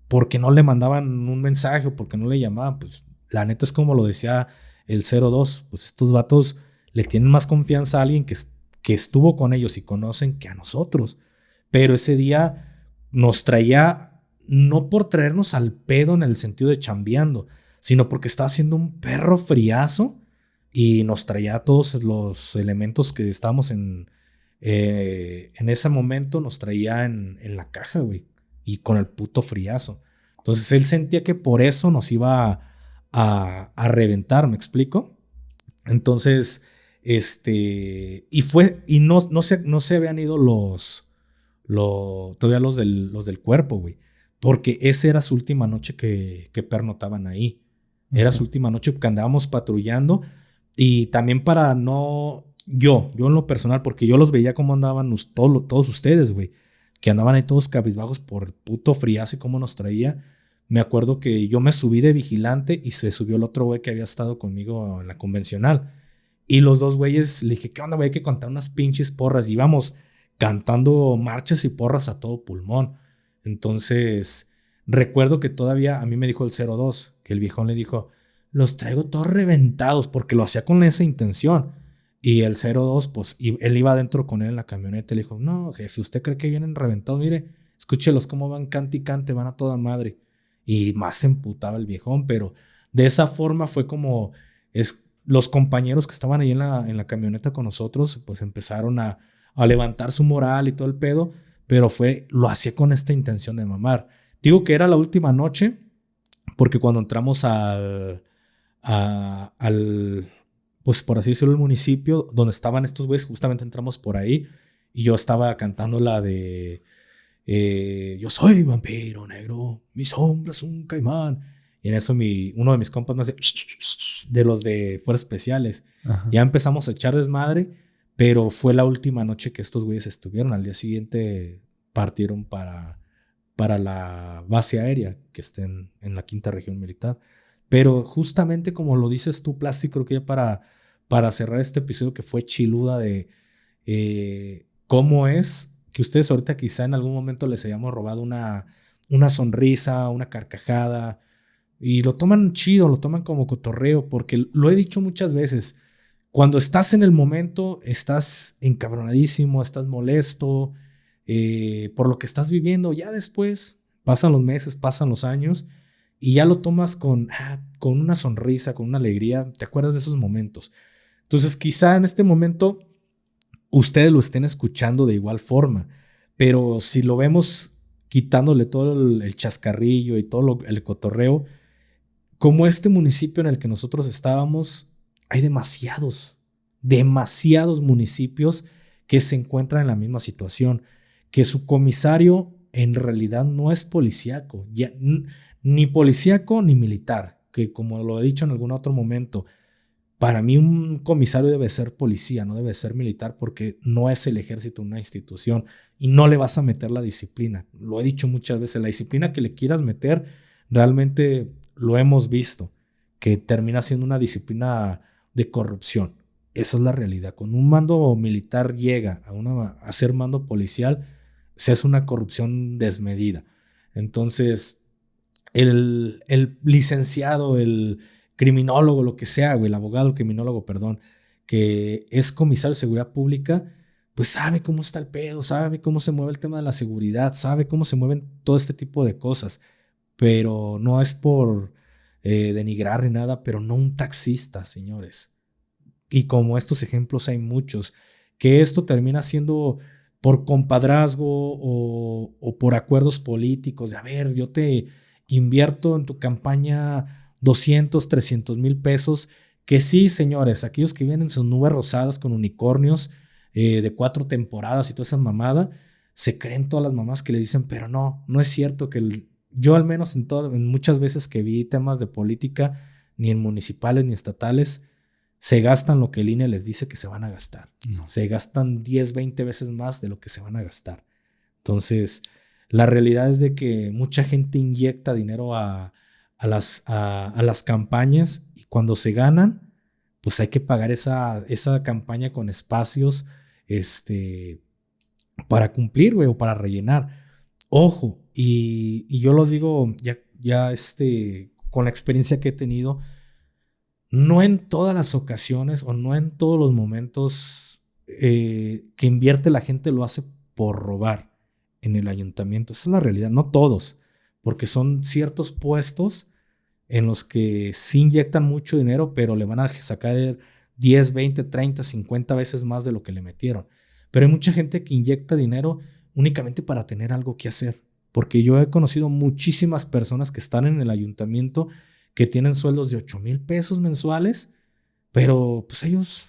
porque no le mandaban un mensaje o porque no le llamaban. Pues la neta es como lo decía el 02, pues estos vatos le tienen más confianza a alguien que que estuvo con ellos y conocen que a nosotros. Pero ese día nos traía, no por traernos al pedo en el sentido de chambeando, sino porque estaba haciendo un perro friazo y nos traía todos los elementos que estábamos en ese momento, nos traía en la caja, güey, y con el puto friazo. Entonces él sentía que por eso nos iba a reventar, ¿me explico? Entonces, y no se habían ido todavía los del cuerpo, güey, porque esa era su última noche que pernotaban ahí. Era su última noche que andábamos patrullando y también para no, yo en lo personal, porque yo los veía cómo andaban todos ustedes, güey, que andaban ahí todos cabizbajos por el puto friazo y cómo nos traía. Me acuerdo que yo me subí de vigilante y se subió el otro güey que había estado conmigo en la convencional. Y los dos güeyes le dije, ¿qué onda, güey? Hay que contar unas pinches porras. Y íbamos cantando marchas y porras a todo pulmón. Entonces, recuerdo que todavía a mí me dijo el 02, que el viejón le dijo, los traigo todos reventados, porque lo hacía con esa intención. Y el 02, pues él iba adentro con él en la camioneta y le dijo, no, jefe, ¿usted cree que vienen reventados? Mire, escúchelos cómo van cante y cante, van a toda madre. Y más se emputaba el viejón, pero de esa forma fue como los compañeros que estaban ahí en la camioneta con nosotros, pues empezaron a levantar su moral y todo el pedo, pero lo hacía con esta intención de mamar. Digo que era la última noche, porque cuando entramos al pues por así decirlo, el municipio donde estaban estos güeyes, justamente entramos por ahí y yo estaba cantando la de yo soy vampiro negro, mi sombra es un caimán. Y en eso uno de mis compas me hace de los de Fuerzas Especiales. Ajá. Ya empezamos a echar desmadre, pero fue la última noche que estos güeyes estuvieron. Al día siguiente partieron para la base aérea que está en la 5ª Región Militar. Pero justamente como lo dices tú, Plástico, creo que ya para cerrar este episodio que fue chiluda de cómo es que ustedes ahorita quizá en algún momento les hayamos robado una sonrisa, una carcajada, y lo toman chido, lo toman como cotorreo, porque lo he dicho muchas veces, cuando estás en el momento, estás encabronadísimo, estás molesto por lo que estás viviendo, ya después pasan los meses, pasan los años, y ya lo tomas con una sonrisa, con una alegría, te acuerdas de esos momentos. Entonces quizá en este momento ustedes lo estén escuchando de igual forma, pero si lo vemos quitándole todo el chascarrillo y todo el cotorreo, como este municipio en el que nosotros estábamos, hay demasiados municipios que se encuentran en la misma situación, que su comisario en realidad no es policíaco, ni policíaco ni militar, que como lo he dicho en algún otro momento, para mí un comisario debe ser policía, no debe ser militar, porque no es el ejército una institución y no le vas a meter la disciplina. Lo he dicho muchas veces, la disciplina que le quieras meter, realmente lo hemos visto, que termina siendo una disciplina de corrupción. Esa es la realidad. Cuando un mando militar llega a ser mando policial, se hace una corrupción desmedida. Entonces, el licenciado, el criminólogo, lo que sea, güey, el abogado, el criminólogo, perdón, que es comisario de seguridad pública, pues sabe cómo está el pedo, sabe cómo se mueve el tema de la seguridad, sabe cómo se mueven todo este tipo de cosas, pero no es por denigrar ni nada, pero no un taxista, señores. Y como estos ejemplos hay muchos, que esto termina siendo por compadrazgo o por acuerdos políticos, de a ver, yo te invierto en tu campaña 200, 300 mil pesos, que sí, señores, aquellos que vienen en sus nubes rosadas con unicornios de 4 temporadas y toda esa mamada, se creen todas las mamás que le dicen, pero no es cierto que yo al menos en muchas veces que vi temas de política, ni en municipales ni estatales, se gastan lo que el INE les dice que se van a gastar. No. Se gastan 10, 20 veces más de lo que se van a gastar. Entonces, la realidad es de que mucha gente inyecta dinero a las campañas y cuando se ganan, pues hay que pagar esa campaña con espacios para cumplir, güey, o para rellenar. Ojo, y yo lo digo ya con la experiencia que he tenido, no en todas las ocasiones o no en todos los momentos que invierte la gente lo hace por robar en el ayuntamiento. Esa es la realidad, no todos, porque son ciertos puestos en los que sí inyectan mucho dinero, pero le van a sacar 10, 20, 30, 50 veces más de lo que le metieron. Pero hay mucha gente que inyecta dinero únicamente para tener algo que hacer, porque yo he conocido muchísimas personas que están en el ayuntamiento que tienen sueldos de 8,000 pesos mensuales, pero pues ellos,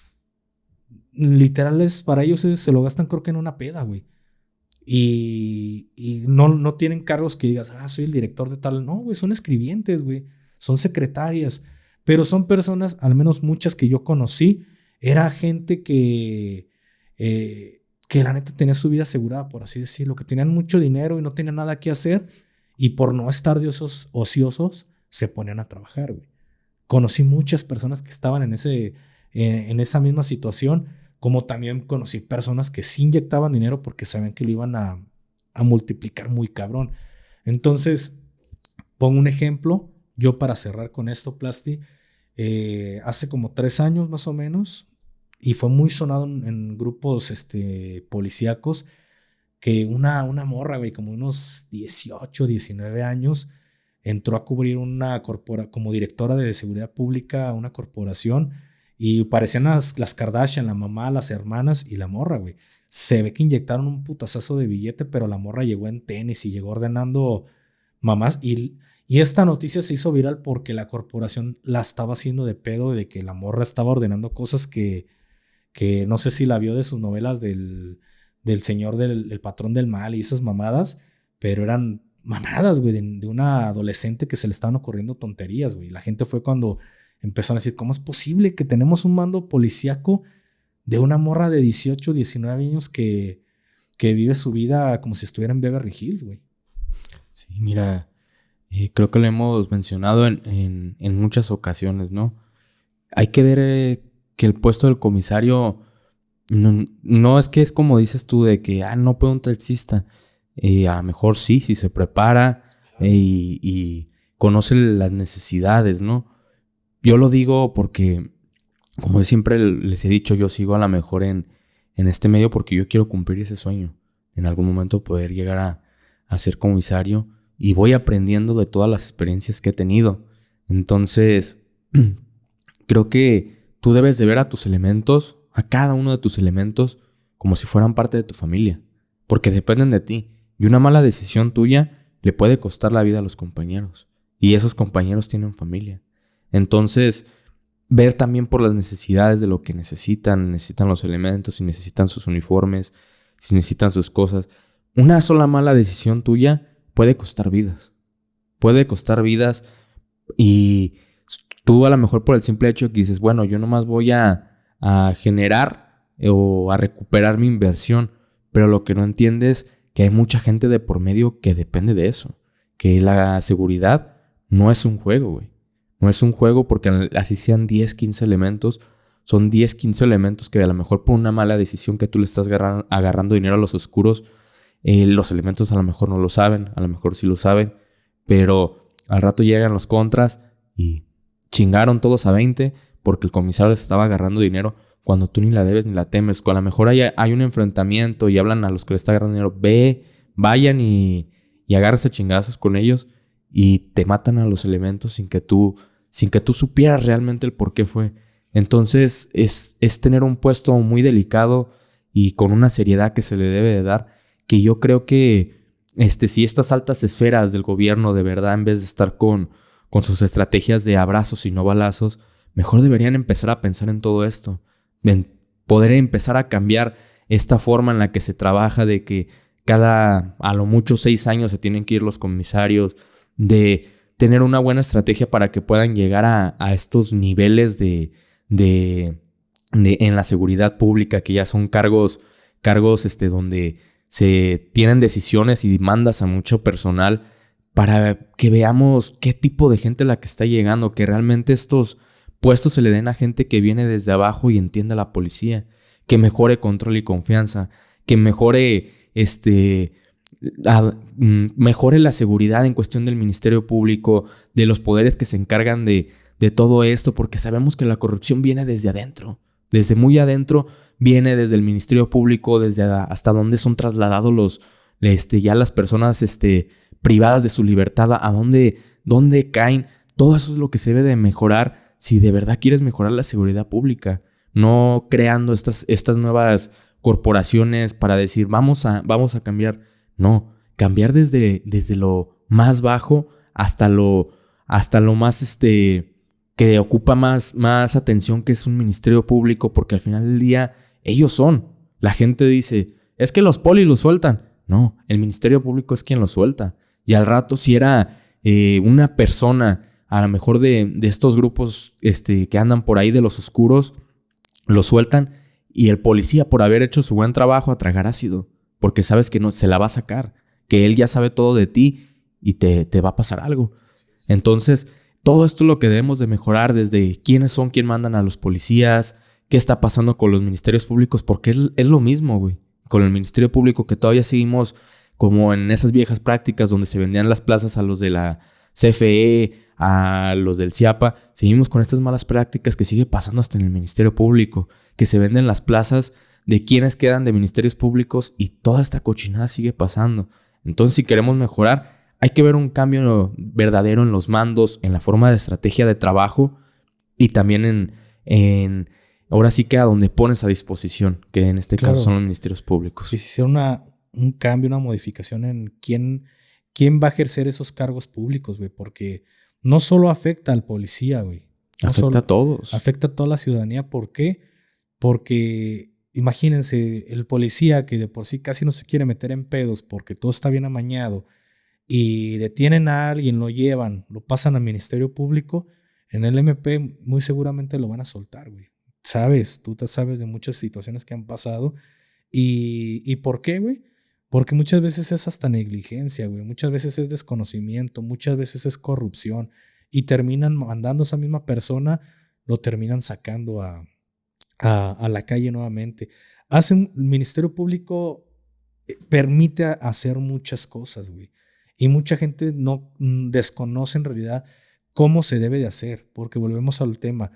literales, para ellos se lo gastan creo que en una peda, güey. Y no tienen cargos que digas, soy el director de tal. No, güey, son escribientes, güey. Son secretarias. Pero son personas, al menos muchas que yo conocí, era gente que la neta tenía su vida asegurada, por así decirlo, que tenían mucho dinero y no tenían nada que hacer. Y por no estar de esos ociosos, se ponían a trabajar, güey. Conocí muchas personas que estaban en esa misma situación, como también conocí personas que sí inyectaban dinero porque sabían que lo iban a multiplicar muy cabrón. Entonces, pongo un ejemplo, yo para cerrar con esto, Plasti, hace como 3 años más o menos, y fue muy sonado en grupos policíacos, que una morra, güey, como unos 18, 19 años, entró a cubrir como directora de seguridad pública una corporación, y parecían las Kardashian, la mamá, las hermanas y la morra, güey. Se ve que inyectaron un putazazo de billete, pero la morra llegó en tenis y llegó ordenando mamás. Y esta noticia se hizo viral porque la corporación la estaba haciendo de pedo, de que la morra estaba ordenando cosas que no sé si la vio de sus novelas del señor del patrón del mal y esas mamadas, pero eran mamadas, güey, de una adolescente que se le estaban ocurriendo tonterías, güey. La gente fue cuando empezaron a decir, ¿cómo es posible que tenemos un mando policíaco de una morra de 18, 19 años que vive su vida como si estuviera en Beverly Hills, güey? Sí, mira, creo que lo hemos mencionado en muchas ocasiones, ¿no? Hay que ver que el puesto del comisario no es que es como dices tú, de que no puede un taxista. A lo mejor sí, si se prepara y conoce las necesidades, ¿no? Yo lo digo porque, como siempre les he dicho, yo sigo a lo mejor en este medio porque yo quiero cumplir ese sueño. En algún momento poder llegar a ser comisario, y voy aprendiendo de todas las experiencias que he tenido. Entonces, creo que tú debes de ver a tus elementos, a cada uno de tus elementos, como si fueran parte de tu familia, porque dependen de ti. Y una mala decisión tuya le puede costar la vida a los compañeros, y esos compañeros tienen familia. Entonces, ver también por las necesidades de lo que necesitan los elementos, si necesitan sus uniformes, si necesitan sus cosas. Una sola mala decisión tuya puede costar vidas. Puede costar vidas, y tú a lo mejor por el simple hecho que dices, bueno, yo nomás voy a generar o a recuperar mi inversión, pero lo que no entiendes es que hay mucha gente de por medio que depende de eso, que la seguridad no es un juego, güey. No es un juego, porque así sean 10, 15 elementos, son 10, 15 elementos que a lo mejor por una mala decisión que tú le estás agarrando dinero a los oscuros, los elementos a lo mejor no lo saben, a lo mejor sí lo saben, pero al rato llegan los contras y chingaron todos a 20 porque el comisario les estaba agarrando dinero cuando tú ni la debes ni la temes. A lo mejor hay un enfrentamiento y hablan a los que les está agarrando dinero, vayan y agárrense chingazos con ellos, y te matan a los elementos sin que tú supieras realmente el por qué fue. Entonces es tener un puesto muy delicado y con una seriedad que se le debe de dar, que yo creo que si estas altas esferas del gobierno de verdad, en vez de estar con sus estrategias de abrazos y no balazos, mejor deberían empezar a pensar en todo esto, en poder empezar a cambiar esta forma en la que se trabaja, de que a lo mucho 6 años se tienen que ir los comisarios, de tener una buena estrategia para que puedan llegar a estos niveles en la seguridad pública, que ya son cargos donde se tienen decisiones y demandas a mucho personal, para que veamos qué tipo de gente es la que está llegando, que realmente estos puestos se le den a gente que viene desde abajo y entiende a la policía, que mejore control y confianza, que mejore mejore la seguridad en cuestión del Ministerio Público, de los poderes que se encargan de todo esto, porque sabemos que la corrupción viene desde adentro. Desde muy adentro viene desde el Ministerio Público, desde hasta dónde son trasladados ya las personas privadas de su libertad, a dónde caen. Todo eso es lo que se debe de mejorar si de verdad quieres mejorar la seguridad pública. No creando estas nuevas corporaciones para decir vamos a cambiar. No, cambiar desde lo más bajo hasta lo más que ocupa más atención, que es un ministerio público, porque al final del día ellos son. La gente dice, es que los polis los sueltan. No, el ministerio público es quien los suelta. Y al rato, si era una persona, a lo mejor de estos grupos que andan por ahí de los oscuros, lo sueltan, y el policía, por haber hecho su buen trabajo, a tragar ácido, porque sabes que no se la va a sacar, que él ya sabe todo de ti y te va a pasar algo. Entonces, todo esto es lo que debemos de mejorar, desde quiénes son, quién mandan a los policías, qué está pasando con los ministerios públicos, porque es lo mismo, güey, con el ministerio público, que todavía seguimos como en esas viejas prácticas donde se vendían las plazas a los de la CFE, a los del CIAPA. Seguimos con estas malas prácticas que sigue pasando hasta en el ministerio público, que se venden las plazas de quienes quedan de ministerios públicos, y toda esta cochinada sigue pasando. Entonces, si queremos mejorar, hay que ver un cambio verdadero en los mandos, en la forma de estrategia de trabajo, y también en ahora sí que a donde pones a disposición, que en este caso son los ministerios públicos. Si se hiciera un cambio, una modificación en quién va a ejercer esos cargos públicos, güey, porque no solo afecta al policía, güey. Afecta a todos. Afecta a toda la ciudadanía. ¿Por qué? Porque imagínense, el policía que de por sí casi no se quiere meter en pedos porque todo está bien amañado, y detienen a alguien, lo llevan, lo pasan al Ministerio Público, en el MP muy seguramente lo van a soltar, güey. Tú te sabes de muchas situaciones que han pasado. ¿Y por qué, güey? Porque muchas veces es hasta negligencia, güey. Muchas veces es desconocimiento, muchas veces es corrupción, y terminan mandando a esa misma persona, lo terminan sacando a la calle nuevamente. El Ministerio Público permite hacer muchas cosas, güey. Y mucha gente no desconoce en realidad cómo se debe de hacer, porque volvemos al tema.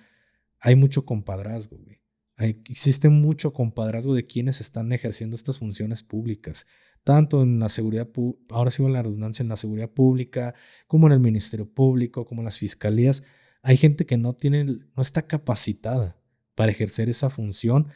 Hay mucho compadrazgo, güey. Existe mucho compadrazgo de quienes están ejerciendo estas funciones públicas, tanto en la seguridad, ahora sí en la redundancia, en la seguridad pública, como en el Ministerio Público, como en las fiscalías. Hay gente que no está capacitada para ejercer esa función,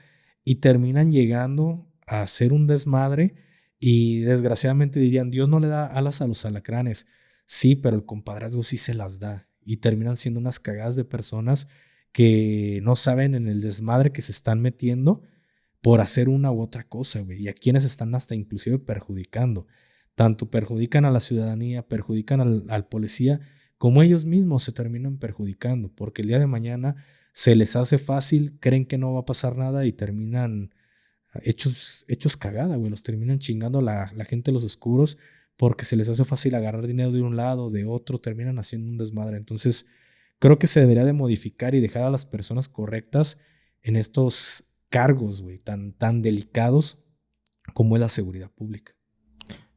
y terminan llegando a hacer un desmadre, y desgraciadamente dirían, Dios no le da alas a los alacranes. Sí, pero el compadrazgo sí se las da, y terminan siendo unas cagadas de personas que no saben en el desmadre que se están metiendo por hacer una u otra cosa, güey. Y a quienes están hasta inclusive perjudicando. Tanto perjudican a la ciudadanía, perjudican al policía, como ellos mismos se terminan perjudicando, porque el día de mañana se les hace fácil, creen que no va a pasar nada, y terminan hechos cagada, güey. Los terminan chingando a la gente de los oscuros, porque se les hace fácil agarrar dinero de un lado, de otro, terminan haciendo un desmadre. Entonces, creo que se debería de modificar y dejar a las personas correctas en estos cargos, güey, tan delicados como es la seguridad pública.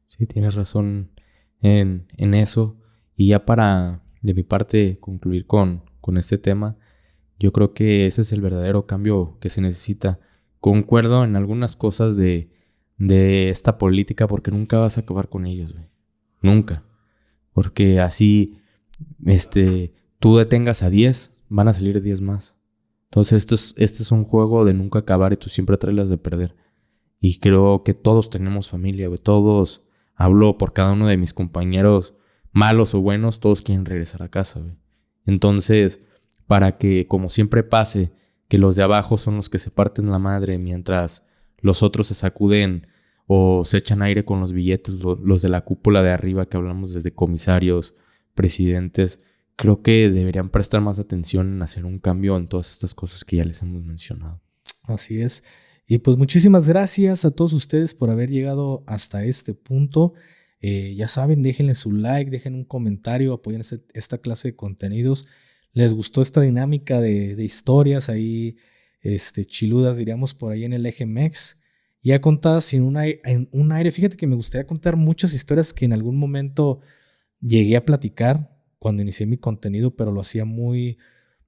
Sí, tienes razón en eso. Y ya para, de mi parte, concluir con este tema, yo creo que ese es el verdadero cambio que se necesita. Concuerdo en algunas cosas de esta política, porque nunca vas a acabar con ellos, güey. Nunca. Porque así, tú detengas a 10, van a salir 10 más. Entonces, este es un juego de nunca acabar, y tú siempre traes las de perder. Y creo que todos tenemos familia, güey. Todos, hablo por cada uno de mis compañeros, malos o buenos, todos quieren regresar a casa, güey. Entonces, para que, como siempre pase, que los de abajo son los que se parten la madre, mientras los otros se sacuden o se echan aire con los billetes, los de la cúpula de arriba, que hablamos desde comisarios, presidentes, creo que deberían prestar más atención en hacer un cambio en todas estas cosas que ya les hemos mencionado. Así es. Y pues muchísimas gracias a todos ustedes por haber llegado hasta este punto. Ya saben, déjenle su like, dejen un comentario, apoyen esta clase de contenidos. ¿Les gustó esta dinámica de historias ahí chiludas, diríamos, por ahí en el eje MEX? Ya contadas en un aire. Fíjate que me gustaría contar muchas historias que en algún momento llegué a platicar cuando inicié mi contenido, pero lo hacía muy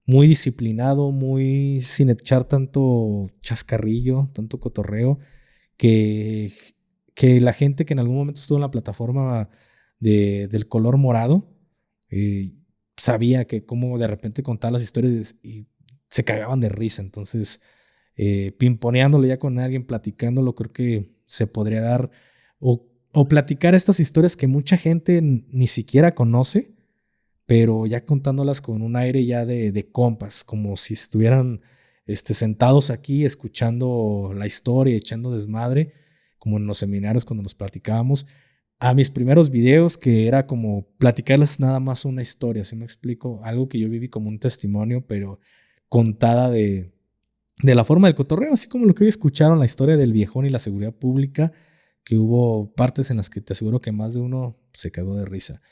muy disciplinado, muy sin echar tanto chascarrillo, tanto cotorreo, que la gente que en algún momento estuvo en la plataforma del color morado, sabía que como de repente contaba las historias y se cagaban de risa. Entonces, pimponeándolo ya con alguien, platicándolo, creo que se podría dar o platicar estas historias que mucha gente ni siquiera conoce, pero ya contándolas con un aire ya de compas, como si estuvieran sentados aquí escuchando la historia, echando desmadre, como en los seminarios cuando nos platicábamos. A mis primeros videos, que era como platicarles nada más una historia, ¿sí me explico? Algo que yo viví como un testimonio, pero contada de la forma del cotorreo, así como lo que hoy escucharon, la historia del viejón y la seguridad pública, que hubo partes en las que te aseguro que más de uno se cagó de risa.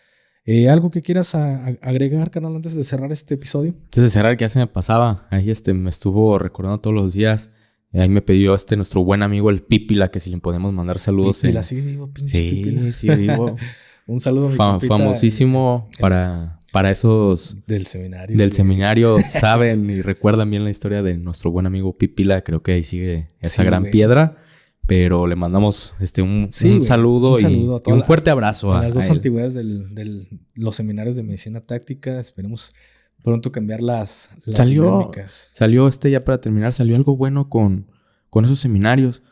¿Algo que quieras agregar, carnal, antes de cerrar este episodio? Antes de cerrar, que ya se me pasaba. Ahí me estuvo recordando todos los días. Ahí me pidió nuestro buen amigo el Pípila, que si le podemos mandar saludos. Pípila, sí vivo, pinche Pípila. Sí, vivo. Un saludo a mi compita, famosísimo para esos del seminario. Saben y recuerdan bien la historia de nuestro buen amigo Pípila. Creo que ahí sigue esa gran güey. piedra. Pero le mandamos un saludo y un fuerte abrazo a las dos antigüedades de los seminarios de medicina táctica. Esperemos pronto cambiar las dinámicas. Salió ya para terminar, salió algo bueno con esos seminarios.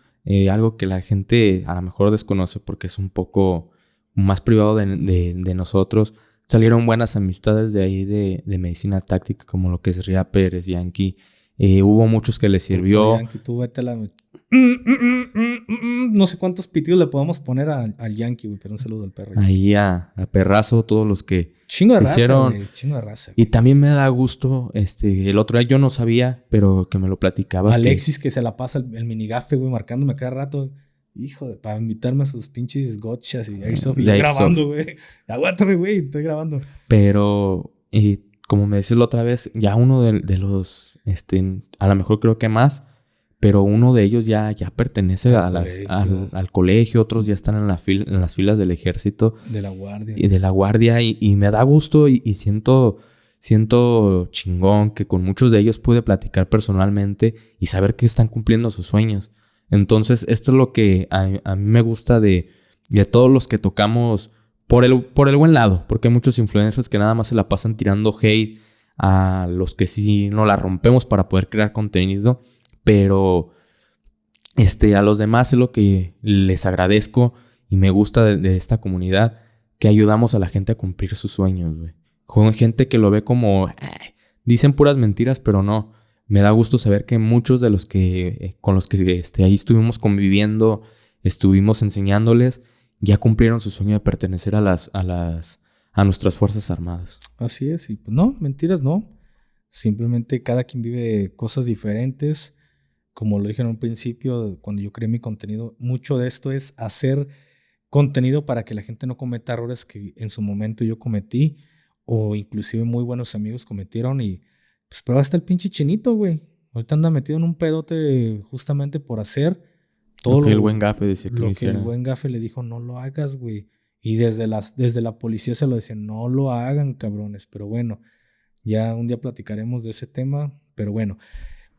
Algo que la gente a lo mejor desconoce porque es un poco más privado de nosotros. Salieron buenas amistades de ahí de medicina táctica, como lo que es Ria Pérez, Yankee. Hubo muchos que les sirvió. Yankee, tú vete a la... No sé cuántos pitidos le podamos poner al Yankee, güey, pero un saludo al perro. Ahí a Perrazo, todos los que chingo de raza, hicieron. Wey, chingo de raza. Y también me da gusto, el otro día yo no sabía, pero que me lo platicabas. Alexis, que se la pasa el minigafe, güey, marcándome cada rato. Hijo, para invitarme a sus pinches gotchas y Airsoft. Y yo grabando, güey. Aguántame, güey, estoy grabando. Pero, como me decías la otra vez, ya uno de los, a lo mejor creo que más, pero uno de ellos ya pertenece al colegio, otros ya están en las filas del ejército. De la guardia. Y de la guardia, y me da gusto y siento chingón que con muchos de ellos pude platicar personalmente y saber que están cumpliendo sus sueños. Entonces, esto es lo que a mí me gusta de todos los que tocamos por el buen lado, porque hay muchos influencers que nada más se la pasan tirando hate a los que sí no la rompemos para poder crear contenido. Pero a los demás es lo que les agradezco y me gusta de esta comunidad, que ayudamos a la gente a cumplir sus sueños, güey. Con gente que lo ve como dicen puras mentiras, pero no. Me da gusto saber que muchos de los que con los que ahí estuvimos conviviendo, estuvimos enseñándoles, ya cumplieron su sueño de pertenecer a nuestras Fuerzas Armadas. Así es, y pues no, mentiras no. Simplemente cada quien vive cosas diferentes. Como lo dije en un principio, cuando yo creé mi contenido, mucho de esto es hacer contenido para que la gente no cometa errores que en su momento yo cometí, o inclusive muy buenos amigos cometieron. Y pues prueba hasta el pinche Chinito, güey. Ahorita anda metido en un pedote justamente por hacer todo lo que el buen gafe decía que lo hiciera. Que el buen gafe le dijo, no lo hagas, güey. Y desde la policía se lo decían, no lo hagan, cabrones. Pero bueno, ya un día platicaremos de ese tema. Pero bueno,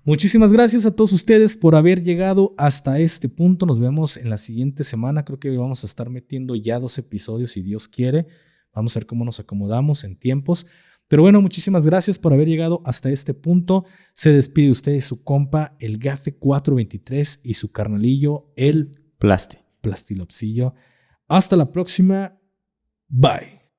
muchísimas gracias a todos ustedes por haber llegado hasta este punto. Nos vemos en la siguiente semana. Creo que vamos a estar metiendo ya 2 episodios, si Dios quiere. Vamos a ver cómo nos acomodamos en tiempos. Pero bueno, muchísimas gracias por haber llegado hasta este punto. Se despide de ustedes su compa, el Gafe 423, y su carnalillo, el Plastilopsillo. Hasta la próxima. Bye.